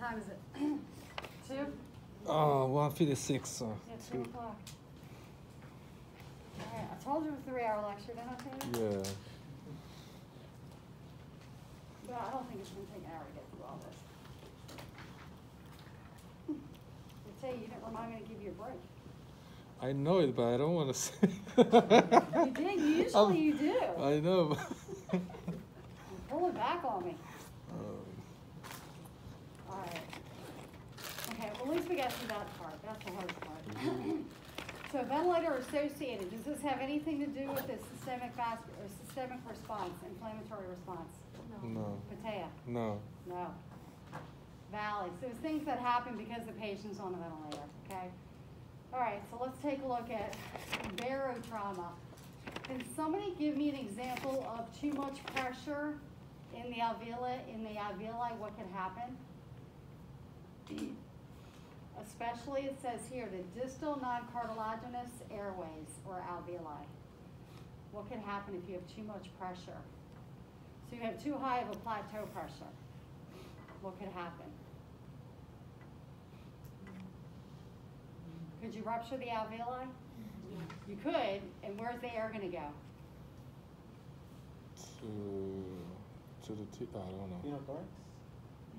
time is it? 2? 1:56. Yeah, 2 o'clock. All right, I told you it was a 3-hour lecture, didn't I tell you? Yeah. But I don't think it's gonna take an hour to get through all this. I tell you, you didn't remind me to give you a break. I know it, but I don't want to say. You did, usually you do. I know. You're pulling back on me. All right. Okay, well, at least we got through that part. That's the hardest part. So ventilator associated, does this have anything to do with the systemic response, inflammatory response? No. Patea? No. No. Valleys, those things that happen because the patient's on a ventilator, okay? All right, so let's take a look at barotrauma. Can somebody give me an example of too much pressure in the alveoli, what could happen? Especially, it says here, the distal non-cartilaginous airways or alveoli. What could happen if you have too much pressure? So you have too high of a plateau pressure. What could happen? Could you rupture the alveoli? You could, and where's the air gonna go? To the I don't know. Pneumothorax?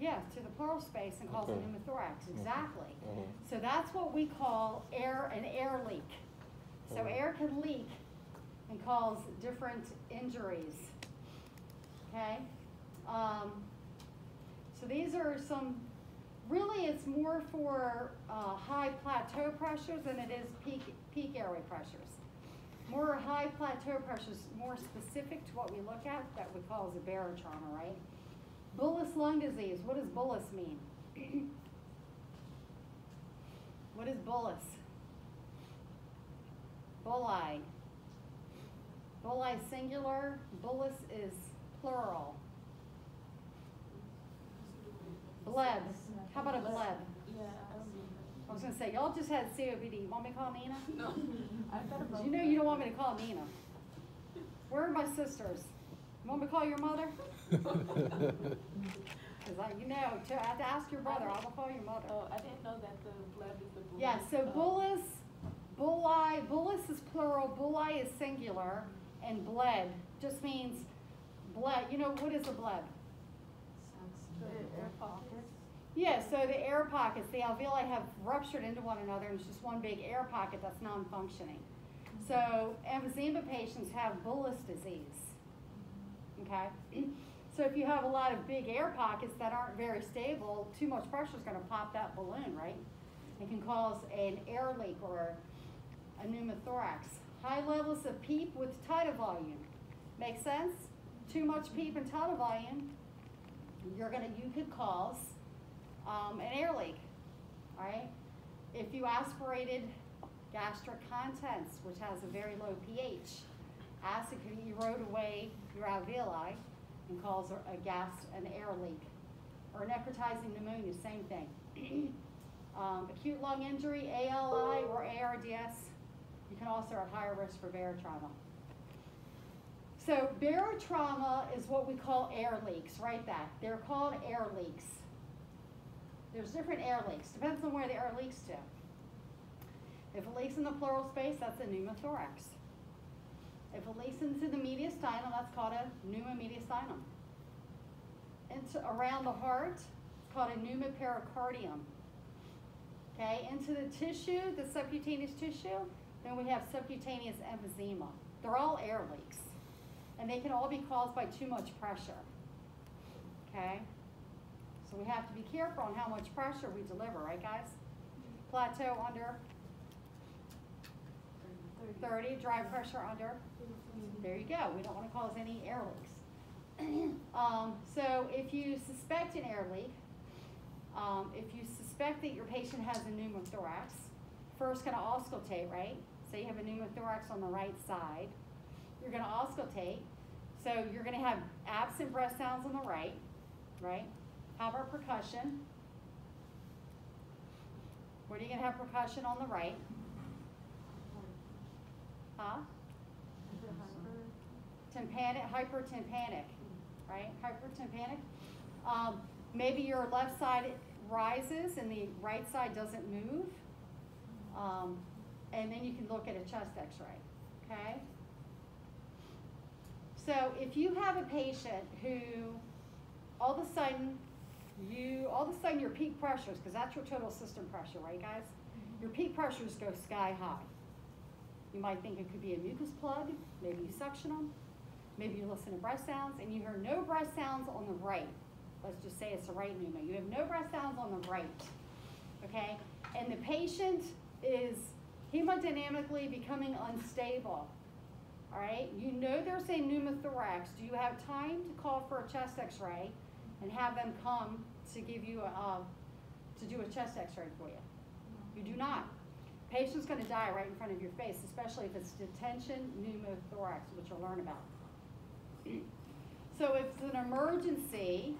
Yeah, to the pleural space and cause a Okay. pneumothorax, exactly. Uh-huh. So that's what we call an air leak. So Uh-huh. air can leak and cause different injuries, okay? So these are some, really it's more for high plateau pressures than it is peak airway pressures. More high plateau pressures, more specific to what we look at, that we call as a barotrauma, right? Bullous lung disease, what does bullous mean? What is bullous? Bulli. Bulli singular, bullous is plural. Bleb, how about a bleb? Yeah, I was gonna say, y'all just had COPD, you want me to call Nina? no. I've got a You know you don't want me to call Nina. Where are my sisters? You want me to call your mother? Cause I have to ask your brother, I will call your mother. Oh, I didn't know that the blood is the blood. Yeah, so bullous, bullous is plural, bulli is singular, and bleb just means bleb. You know, what is a bleb? Air pockets. Yeah, so the air pockets, the alveoli have ruptured into one another, and it's just one big air pocket that's non-functioning. So emphysema patients have bullous disease, okay? So if you have a lot of big air pockets that aren't very stable, too much pressure is gonna pop that balloon, right? It can cause an air leak or a pneumothorax. High levels of PEEP with tidal volume. Make sense? Too much PEEP and tidal volume, you could cause an air leak, all right? If you aspirated gastric contents, which has a very low pH, acid could erode away your alveoli and cause an air leak. Or necrotizing pneumonia, same thing. Acute lung injury, ALI or ARDS, you can also have higher risk for barotrauma. So barotrauma is what we call air leaks, write that. They're called air leaks. There's different air leaks, depends on where the air leaks to. If it leaks in the pleural space, that's a pneumothorax. If it leaks into the mediastinum, that's called a pneumomediastinum. Around the heart, it's called a pneumopericardium. Okay, into the tissue, the subcutaneous tissue, then we have subcutaneous emphysema. They're all air leaks. And they can all be caused by too much pressure. Okay? So we have to be careful on how much pressure we deliver, right guys? Plateau under 30, dry pressure under. There you go. We don't want to cause any air leaks. So if you suspect an air leak, if you suspect that your patient has a pneumothorax, first going to auscultate, right? So you have a pneumothorax on the right side. You're going to auscultate. So you're going to have absent breath sounds on the right, right? How about percussion? Where are you going to have percussion on the right? Huh? Tympanic, hypertympanic, right? Hypertympanic. Maybe your left side rises and the right side doesn't move. And then you can look at a chest x-ray, okay? So if you have a patient who all of a sudden your peak pressures, because that's your total system pressure, right guys? Your peak pressures go sky high. You might think it could be a mucus plug, maybe you suction them, maybe you listen to breath sounds and you hear no breath sounds on the right. Let's just say it's the right pneumo. You have no breath sounds on the right, okay? And the patient is hemodynamically becoming unstable, all right? You know there's a pneumothorax. Do you have time to call for a chest x-ray and have them come to give you to do a chest x-ray for you? You do not. Patient's gonna die right in front of your face, especially if it's detention pneumothorax, which you'll learn about. So if it's an emergency,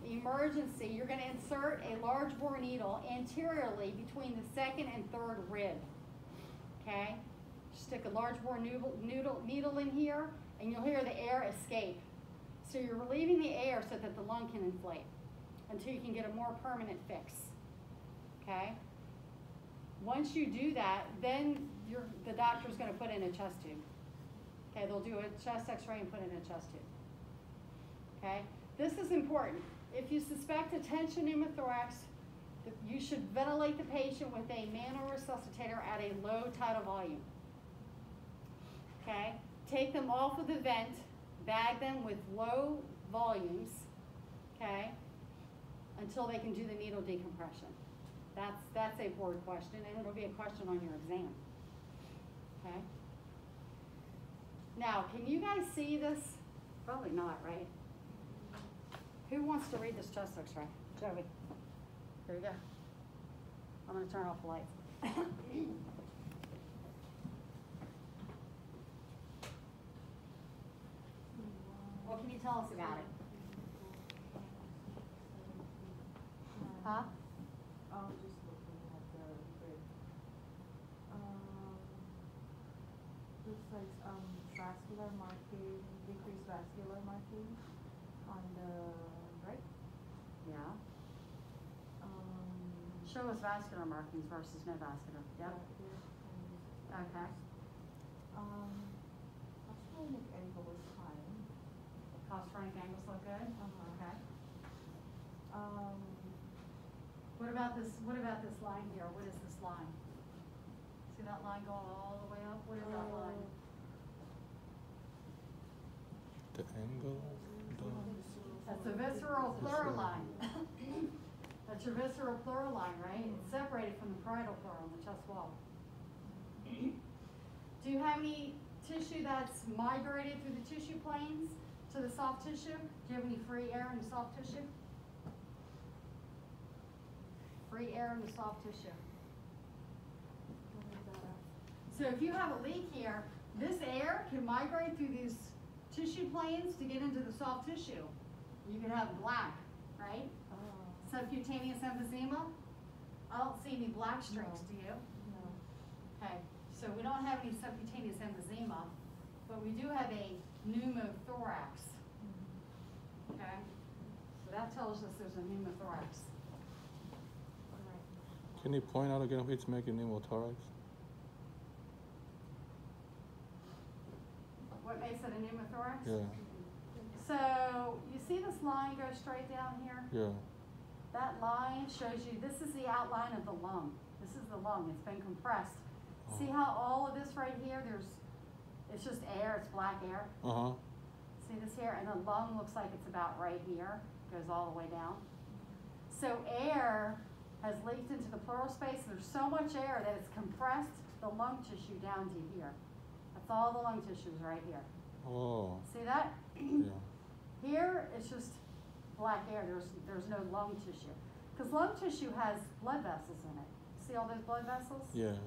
you're gonna insert a large bore needle anteriorly between the second and third rib, okay? Stick a large bore needle in here and you'll hear the air escape. So you're relieving the air so that the lung can inflate until you can get a more permanent fix, okay? Once you do that, then the doctor's gonna put in a chest tube. Okay, they'll do a chest x-ray and put in a chest tube, okay? This is important. If you suspect a tension pneumothorax, you should ventilate the patient with a manoresuscitator at a low tidal volume. Okay? Take them off of the vent, bag them with low volumes, okay, until they can do the needle decompression. That's a board question, and it'll be a question on your exam. Okay? Now, can you guys see this? Probably not, right? Who wants to read this chest x-ray? Joey. Here you go. I'm going to turn off the lights. What can you tell us about it? Huh? I'm just looking at the grid. Looks like vascular marking, decreased vascular marking on the right. Yeah. Show us vascular markings versus no vascular. Yep. Okay. Postprandial angle is fine. Postprandial angles look good? Okay. Um, What about this line here? What is this line? See that line going all the way up? What is that line? The angle? That's the visceral pleural line. That's your visceral pleural line, right? It's separated from the parietal pleural on the chest wall. Do you have any tissue that's migrated through the tissue planes to the soft tissue? Do you have any free air in the soft tissue? Free air in the soft tissue. So if you have a leak here, this air can migrate through these tissue planes to get into the soft tissue. You can have black, right? Subcutaneous emphysema. I don't see any black streaks, do you? no. Okay, so we don't have any subcutaneous emphysema, but we do have a pneumothorax. Okay, so that tells us there's a pneumothorax. Can you point out again which making pneumothorax? What makes it a pneumothorax? Yeah. So you see this line go straight down here? Yeah. That line shows you, this is the outline of the lung. This is the lung, it's been compressed. See how all of this right here, it's just air, it's black air? Uh-huh. See this here? And the lung looks like it's about right here, goes all the way down. So air has leaked into the pleural space. There's so much air that it's compressed the lung tissue down to here. That's all the lung tissue is right here. Oh. See that? Yeah. Here, it's just black air. There's no lung tissue. Because lung tissue has blood vessels in it. See all those blood vessels? Yeah.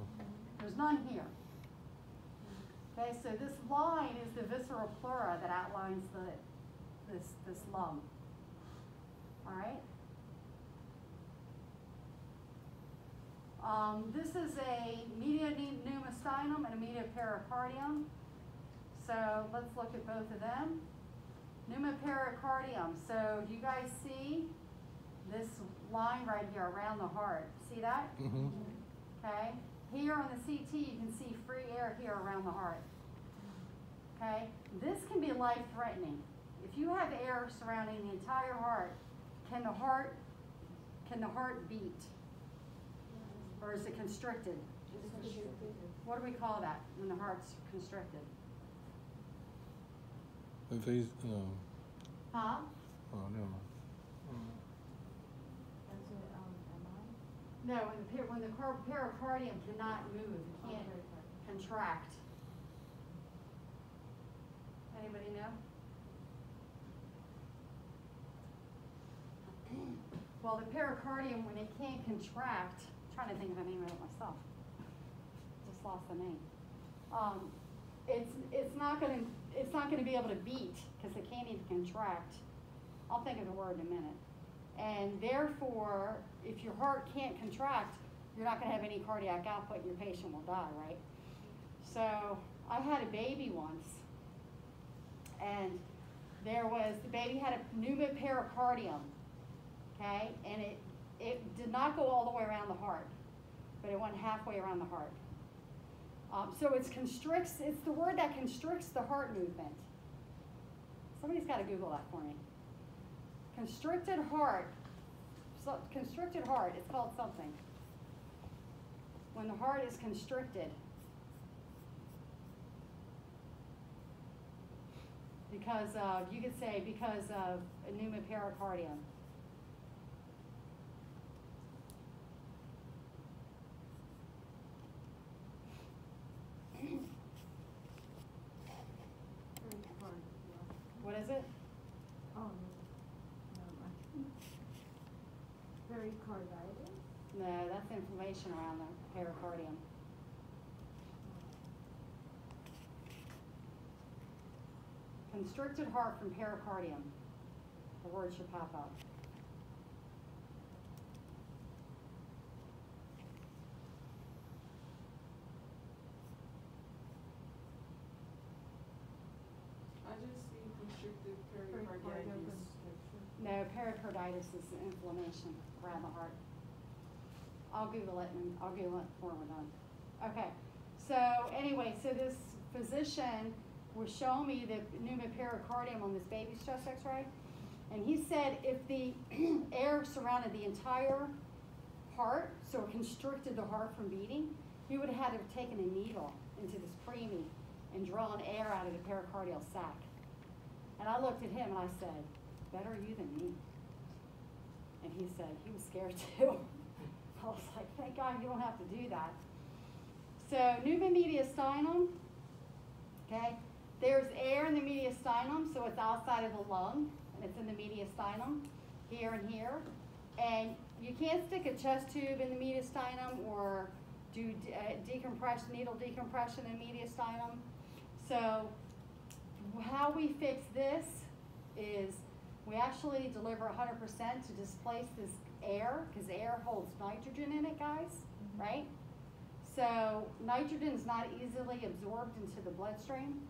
There's none here. Okay, so this line is the visceral pleura that outlines this lung. All right? This is a media pneumostinum and a media pericardium. So let's look at both of them. Pneumopericardium. So do you guys see this line right here around the heart. See that? Mm-hmm. Okay? Here on the CT, you can see free air here around the heart. Okay? This can be life-threatening. If you have air surrounding the entire heart, can the heart beat? Or is it constricted? What do we call that when the heart's constricted? If he's, Huh? oh, never mind. That's it, MI? No, when the pericardium cannot move, it can't contract. Anybody know? Well, the pericardium, when it can't contract, I'm trying to think of the name of it myself. Just lost the name. It's not gonna be able to beat because it can't even contract. I'll think of the word in a minute. And therefore, if your heart can't contract, you're not gonna have any cardiac output and your patient will die, right? So I had a baby once, and the baby had a pneumopericardium, okay? And it did not go all the way around the heart, but it went halfway around the heart. So it's the word that constricts the heart movement. Somebody's got to Google that for me. Constricted heart, it's called something. When the heart is constricted. Because of, you could say because of a pneumopericardium. What is it? Oh, no. Never mind. Pericarditis? No, that's inflammation around the pericardium. Constricted heart from pericardium. The word should pop up. I just see constricted pericarditis. No, pericarditis is inflammation around the heart. I'll Google it before we're done. Okay, so anyway, so this physician was showing me the pneumopericardium on this baby's chest x-ray, and he said if the air surrounded the entire heart, so it constricted the heart from beating, he would have had to have taken a needle into this preemie and drawn air out of the pericardial sac. And I looked at him and I said, better you than me. And he said he was scared too. I was like, thank God you don't have to do that. So pneumomediastinum, okay, there's air in the mediastinum, so it's outside of the lung, and it's in the mediastinum, here and here. And you can't stick a chest tube in the mediastinum or do decompression, needle decompression in mediastinum. So how we fix this is we actually deliver 100% to displace this air, because air holds nitrogen in it, guys, right? So nitrogen is not easily absorbed into the bloodstream.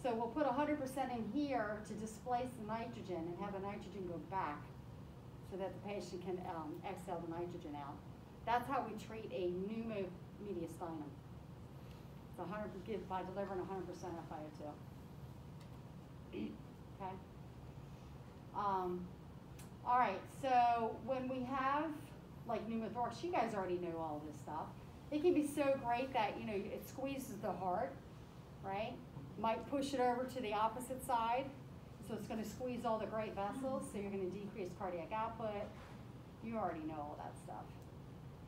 So we'll put 100% in here to displace the nitrogen and have the nitrogen go back so that the patient can exhale the nitrogen out. That's how we treat a pneumomediastinum. It's 100 by delivering 100% FiO2. Okay. All right. So when we have like pneumothorax, you guys already know all this stuff. It can be so great that it squeezes the heart, right? Might push it over to the opposite side, so it's going to squeeze all the great vessels. So you're going to decrease cardiac output. You already know all that stuff.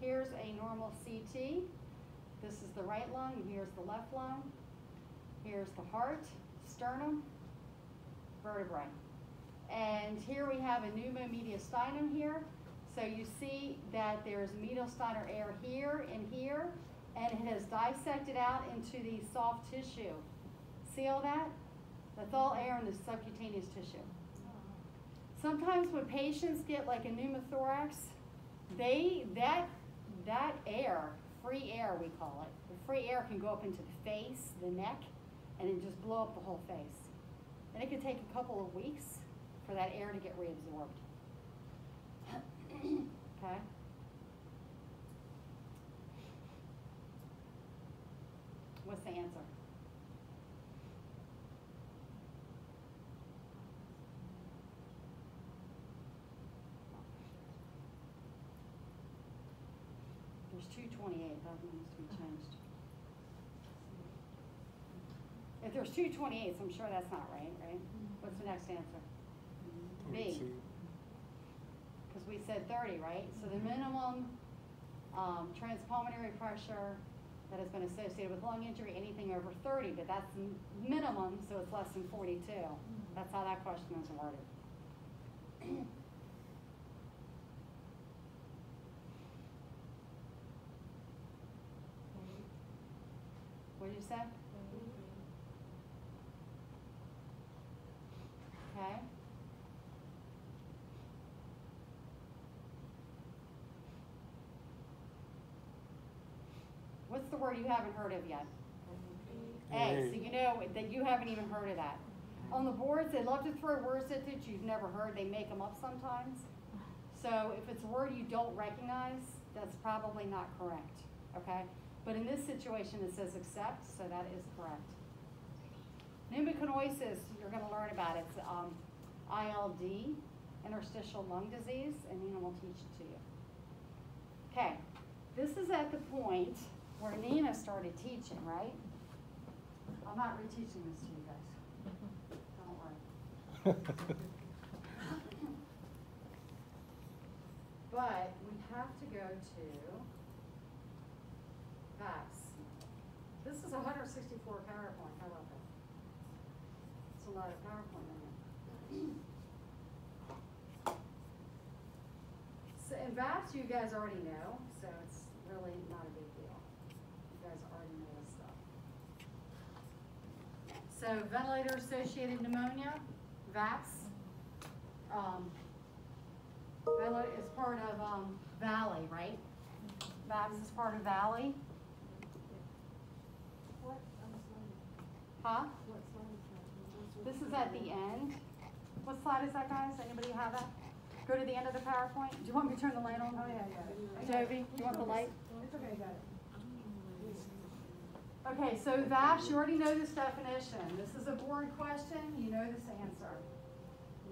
Here's a normal CT. This is the right lung, and here's the left lung. Here's the heart, sternum, vertebrae. And here we have a pneumomediastinum here. So you see that there's mediastinal air here and here, and it has dissected out into the soft tissue. See all that? That's all air in the subcutaneous tissue. Sometimes when patients get like a pneumothorax, that air, free air we call it, the free air can go up into the face, the neck, and then just blow up the whole face. And it can take a couple of weeks for that air to get reabsorbed. Okay? What's the answer? There's 228, that needs to be changed. If there's 228s, I'm sure that's not right, right? What's the next answer? B. 42. Because we said 30, right? So the minimum transpulmonary pressure that has been associated with lung injury, anything over 30, but that's minimum, so it's less than 42. That's how that question is worded. What did you say? Okay. What's the word you haven't heard of yet? A. So you know that you haven't even heard of that. On the boards, they love to throw words at you you've never heard. They make them up sometimes. So if it's a word you don't recognize, that's probably not correct, okay? But in this situation, it says accept, so that is correct. Pneumocanosis, you're going to learn about it. It's ILD, interstitial lung disease, and Nina will teach it to you. Okay, this is at the point where Nina started teaching, right? I'm not reteaching this to you guys. Don't worry. But we have to go to VAX. This is 164 PowerPoint. How about that? It's a lot of PowerPoint in there. So, and VAX you guys already know, so it's really not a big deal. You guys already know this stuff. So ventilator-associated pneumonia, VAX. Ventilator is part of Valley, right? VAX is part of Valley. What, slide? Huh? What slide is that? This is at the end. What slide is that, guys? Anybody have that? Go to the end of the PowerPoint. Do you want me to turn the light on? Oh, yeah, I got it. Toby, do you want the light? It's okay, I got it. Okay, so VAPS, you already know this definition. This is a board question, you know this answer.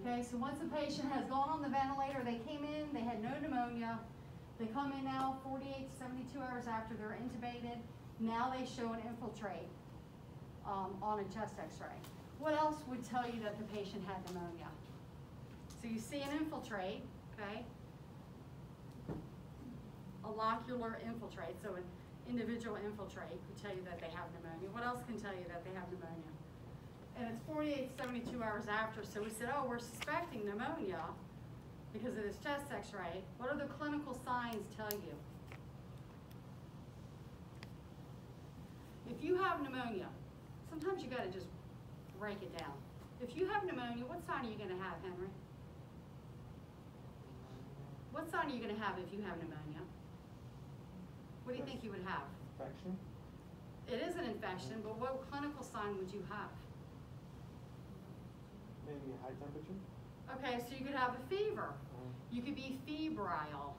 Okay, so once a patient has gone on the ventilator, they came in, they had no pneumonia, they come in now 48 to 72 hours after they're intubated, now they show an infiltrate on a chest x-ray. What else would tell you that the patient had pneumonia? So you see an infiltrate, okay? A locular infiltrate, so an individual infiltrate could tell you that they have pneumonia. What else can tell you that they have pneumonia? And it's 48 to 72 hours after, so we said, oh, we're suspecting pneumonia because of this chest x-ray. What do the clinical signs tell you? If you have pneumonia, sometimes you gotta just break it down. If you have pneumonia, what sign are you gonna have, Henry? What sign are you gonna have if you have pneumonia? What do you think you would have? Infection? It is an infection, but what clinical sign would you have? Maybe a high temperature? Okay, so you could have a fever. You could be febrile.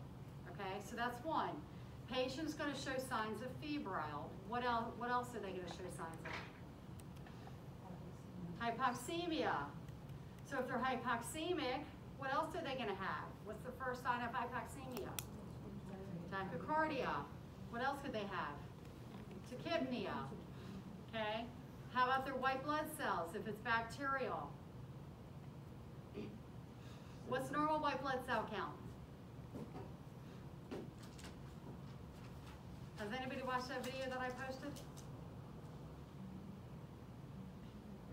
Okay, so that's one. Patient's going to show signs of febrile. What else are they going to show signs of? Hypoxemia. So if they're hypoxemic, what else are they going to have? What's the first sign of hypoxemia? Tachycardia. What else could they have? Tachypnea. Okay. How about their white blood cells if it's bacterial? What's normal white blood cell count? Has anybody watched that video that I posted?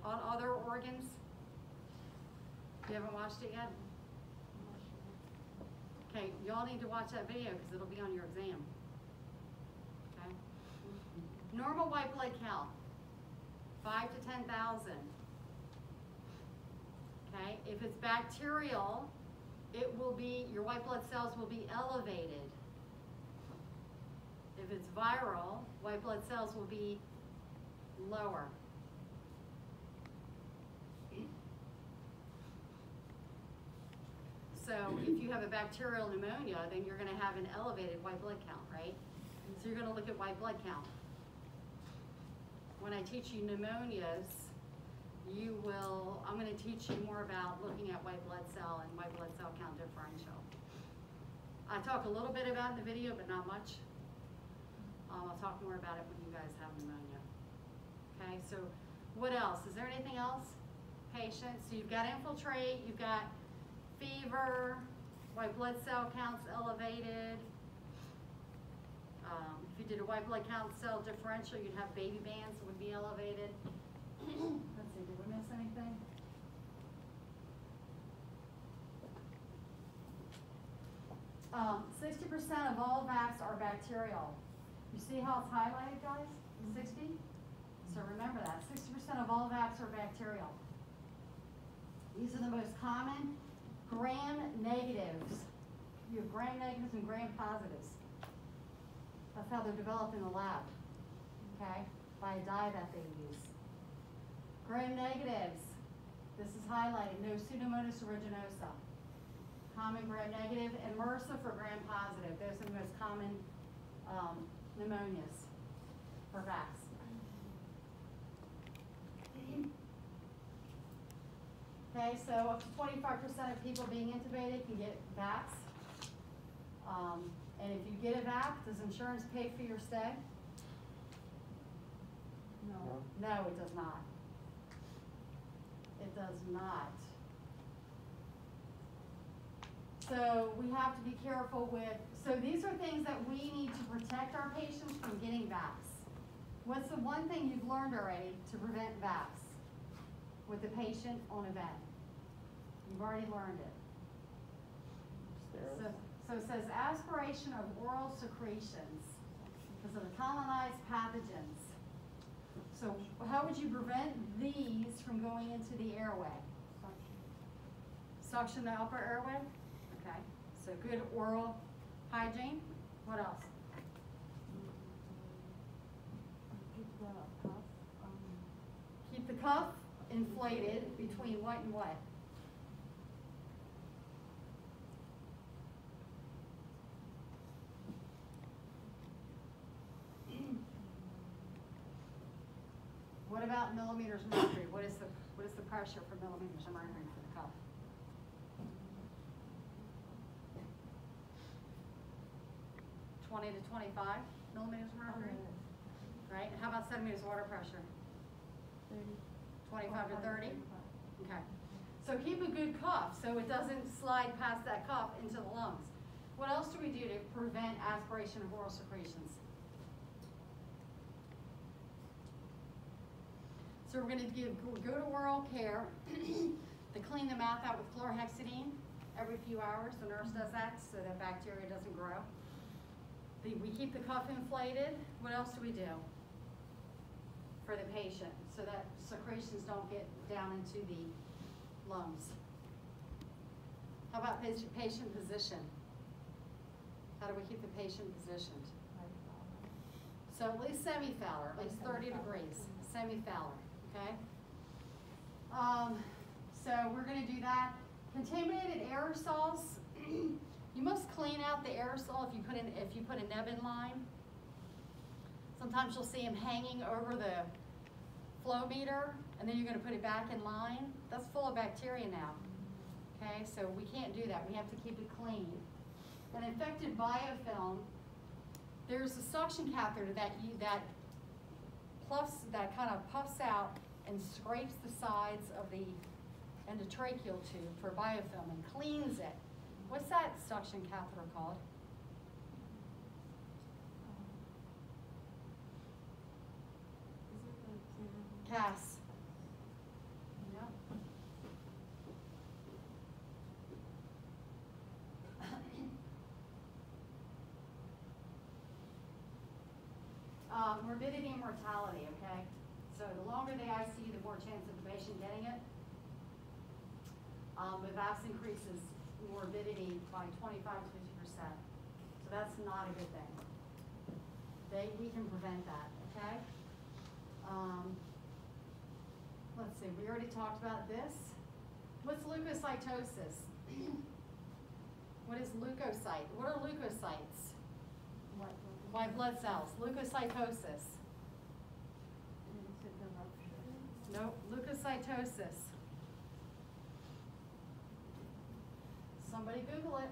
On other organs? You haven't watched it yet? Okay, y'all need to watch that video because it'll be on your exam. Okay? Normal white blood count, 5 to 10,000. Okay, if it's bacterial, it will be, your white blood cells will be elevated. If it's viral, white blood cells will be lower. So So if you have a bacterial pneumonia, then you're gonna have an elevated white blood count, right? So you're gonna look at white blood count. When I teach you pneumonias, I'm gonna teach you more about looking at white blood cell and white blood cell count differential. I talk a little bit about it in the video, but not much. I'll talk more about it when you guys have pneumonia. Okay, so what else? Is there anything else? Patients, so you've got infiltrate, you've got fever, white blood cell counts elevated. If you did a white blood count cell differential, you'd have baby bands that would be elevated. Let's see, did we miss anything? 60% of all VACs are bacterial. You see how it's highlighted, guys? 60? So remember that, 60% of all VACs are bacterial. These are the most common gram negatives. You have gram negatives and gram positives. That's how they're developed in the lab, okay? By a dye that they use. Gram negatives, this is highlighted, no Pseudomonas aeruginosa. Common gram negative, and MRSA for gram positive. Those are the most common pneumonias for VACs. Okay, so up to 25% of people being intubated can get VACs. And if you get a VAC, does insurance pay for your stay? No. No, it does not. It does not. So we have to be careful with, so these are things that we need to protect our patients from getting VACs. What's the one thing you've learned already to prevent VACs with the patient on a vent? You've already learned it. Sterile. So it says aspiration of oral secretions because of the colonized pathogens. So how would you prevent these from going into the airway? Suction the upper airway? Okay, so good oral hygiene. What else? Keep the cuff, Keep the cuff inflated between what and what? What about millimeters of mercury? What is the pressure for millimeters of mercury for the cuff? (20 to 25 millimeters of mercury? Right? How about centimeters of water pressure? 30. 25 to 30? Okay. So keep a good cuff so it doesn't slide past that cuff into the lungs. What else do we do to prevent aspiration of oral secretions? So we're going to give good oral care to clean the mouth out with chlorhexidine every few hours. The nurse does that so that bacteria doesn't grow. We keep the cuff inflated. What else do we do for the patient so that secretions don't get down into the lungs? How about patient position? How do we keep the patient positioned? So at least semi-Fowler, at least 30 degrees, semi-Fowler, okay? So we're gonna do that. Contaminated aerosols, you must clean out the aerosol if you put a Nebin line. Sometimes you'll see them hanging over the flow meter, and then you're gonna put it back in line. That's full of bacteria now, okay? So we can't do that, we have to keep it clean. An infected biofilm, there's a suction catheter that kind of puffs out and scrapes the sides of the endotracheal tube for biofilm and cleans it. What's that suction catheter called? CAS. Yep. Morbidity and mortality, okay? So the longer the ICU, the more chance of the patient getting it. The VACs increases morbidity by 25 to 50%. So that's not a good thing. We can prevent that, okay? Let's see, we already talked about this. What's leukocytosis? What is leukocyte? What are leukocytes? What? White blood cells. Leukocytosis. Is it the rupture? Nope. Leukocytosis. Somebody Google it.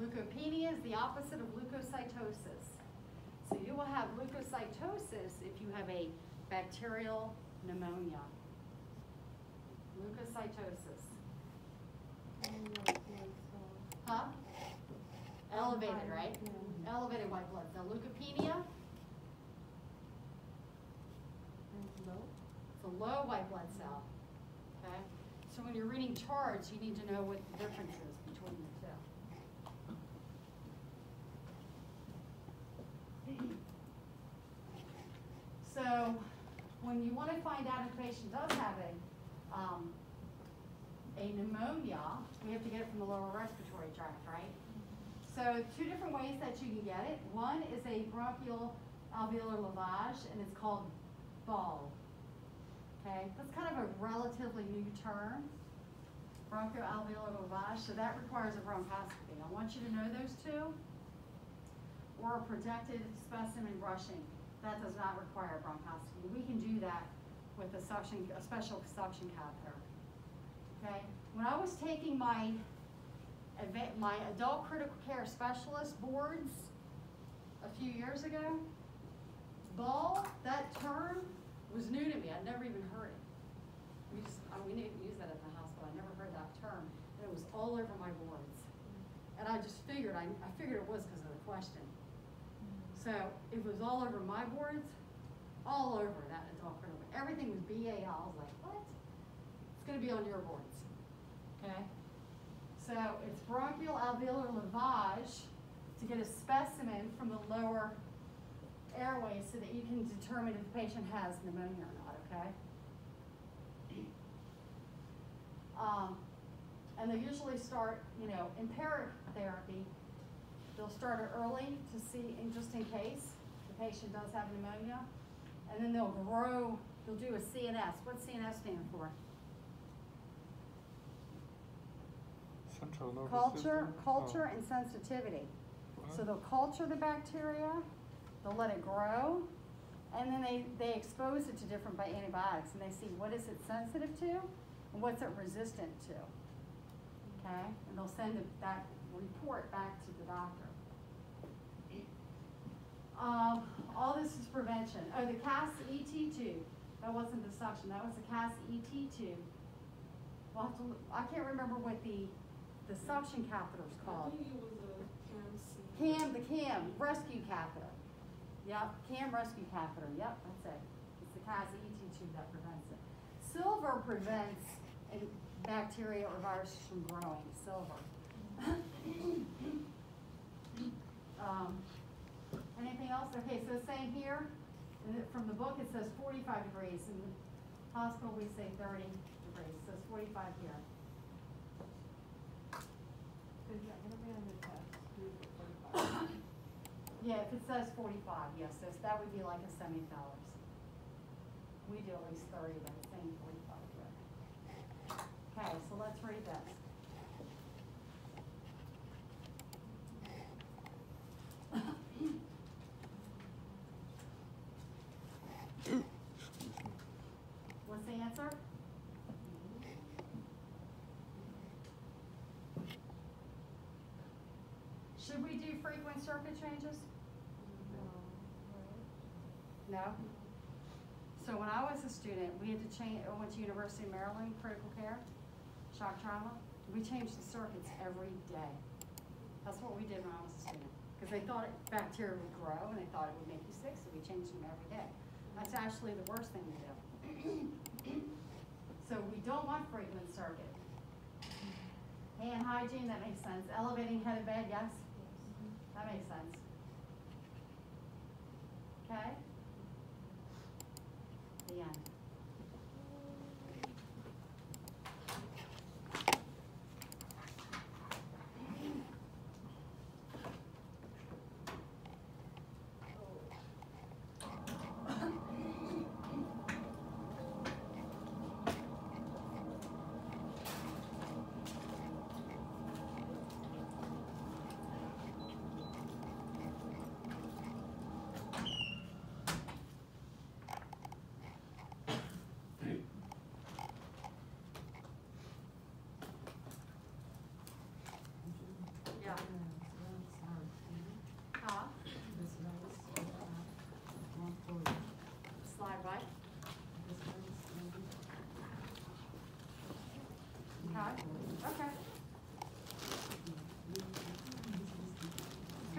Leukopenia is the opposite of leukocytosis. So you will have leukocytosis if you have a bacterial pneumonia. Leukocytosis. Huh? Elevated, right? Yeah. Elevated white blood cell. Leukopenia, And low? it's a low white blood cell. Okay? So when you're reading charts, you need to know what the difference is between the two. So when you want to find out if a patient does have a pneumonia, we have to get it from the lower respiratory tract, right? So two different ways that you can get it. One is a bronchial alveolar lavage, and it's called BAL. Okay, that's kind of a relatively new term, bronchial alveolar lavage. So that requires a bronchoscopy. I want you to know those two. Or a protected specimen brushing. That does not require a bronchoscopy. We can do that with a special suction catheter. Okay. When I was taking my adult critical care specialist boards a few years ago, BAL, that term was new to me. I'd never even heard it. We didn't use that at the hospital. I never heard that term, and it was all over my boards. And I just figured, I figured it was because of the question. So it was all over my boards, all over that adult critical. Everything was BAL. I was like, what? It's going to be on your boards. Okay? So it's bronchial alveolar lavage to get a specimen from the lower airways so that you can determine if the patient has pneumonia or not, okay? And they usually start, empiric therapy. They'll start it early to see, just in case the patient does have pneumonia. And then they'll do a CNS. What's CNS stand for? Central nervous Culture, system? culture Oh. and sensitivity. What? So they'll culture the bacteria, they'll let it grow, and then they expose it to different antibiotics, and they see what is it sensitive to and what's it resistant to. Okay? And they'll send that report back to the doctor. All this is prevention. Oh, the CAS-ET tube. That wasn't the suction. That was the CAS-ET tube. We'll have to I can't remember what the suction catheter is called. I think it was a The CAM rescue catheter. Yep, CAM rescue catheter. Yep, that's it. It's the CAS-ET tube that prevents it. Silver prevents bacteria or viruses from growing. Silver. Anything else? Okay, so it's saying here, from the book it says 45 degrees. In the hospital we say 30 degrees. So it's 45 here. Is that gonna be on the test? Do it for 45? Yeah, if it says 45, yes, that would be like a semi-Fowler's. We do at least 30, but it's saying 45 here. Okay, so let's read this. What's the answer? Should we do frequent circuit changes? No? So when I was a student, we had to change, I went to University of Maryland, critical care, shock trauma. We changed the circuits every day. That's what we did when I was a student. Because they thought bacteria would grow and they thought it would make you sick, so we changed them every day. That's actually the worst thing to do. So we don't want frequent circuit. Hand hygiene, that makes sense. Elevating head of bed, yes? That makes sense. Okay? The end.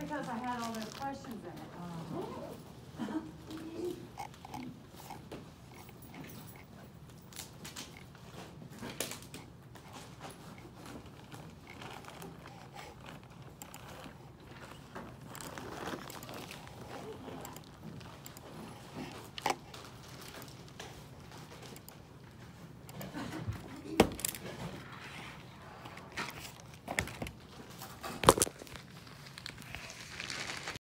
because I had all those questions in it.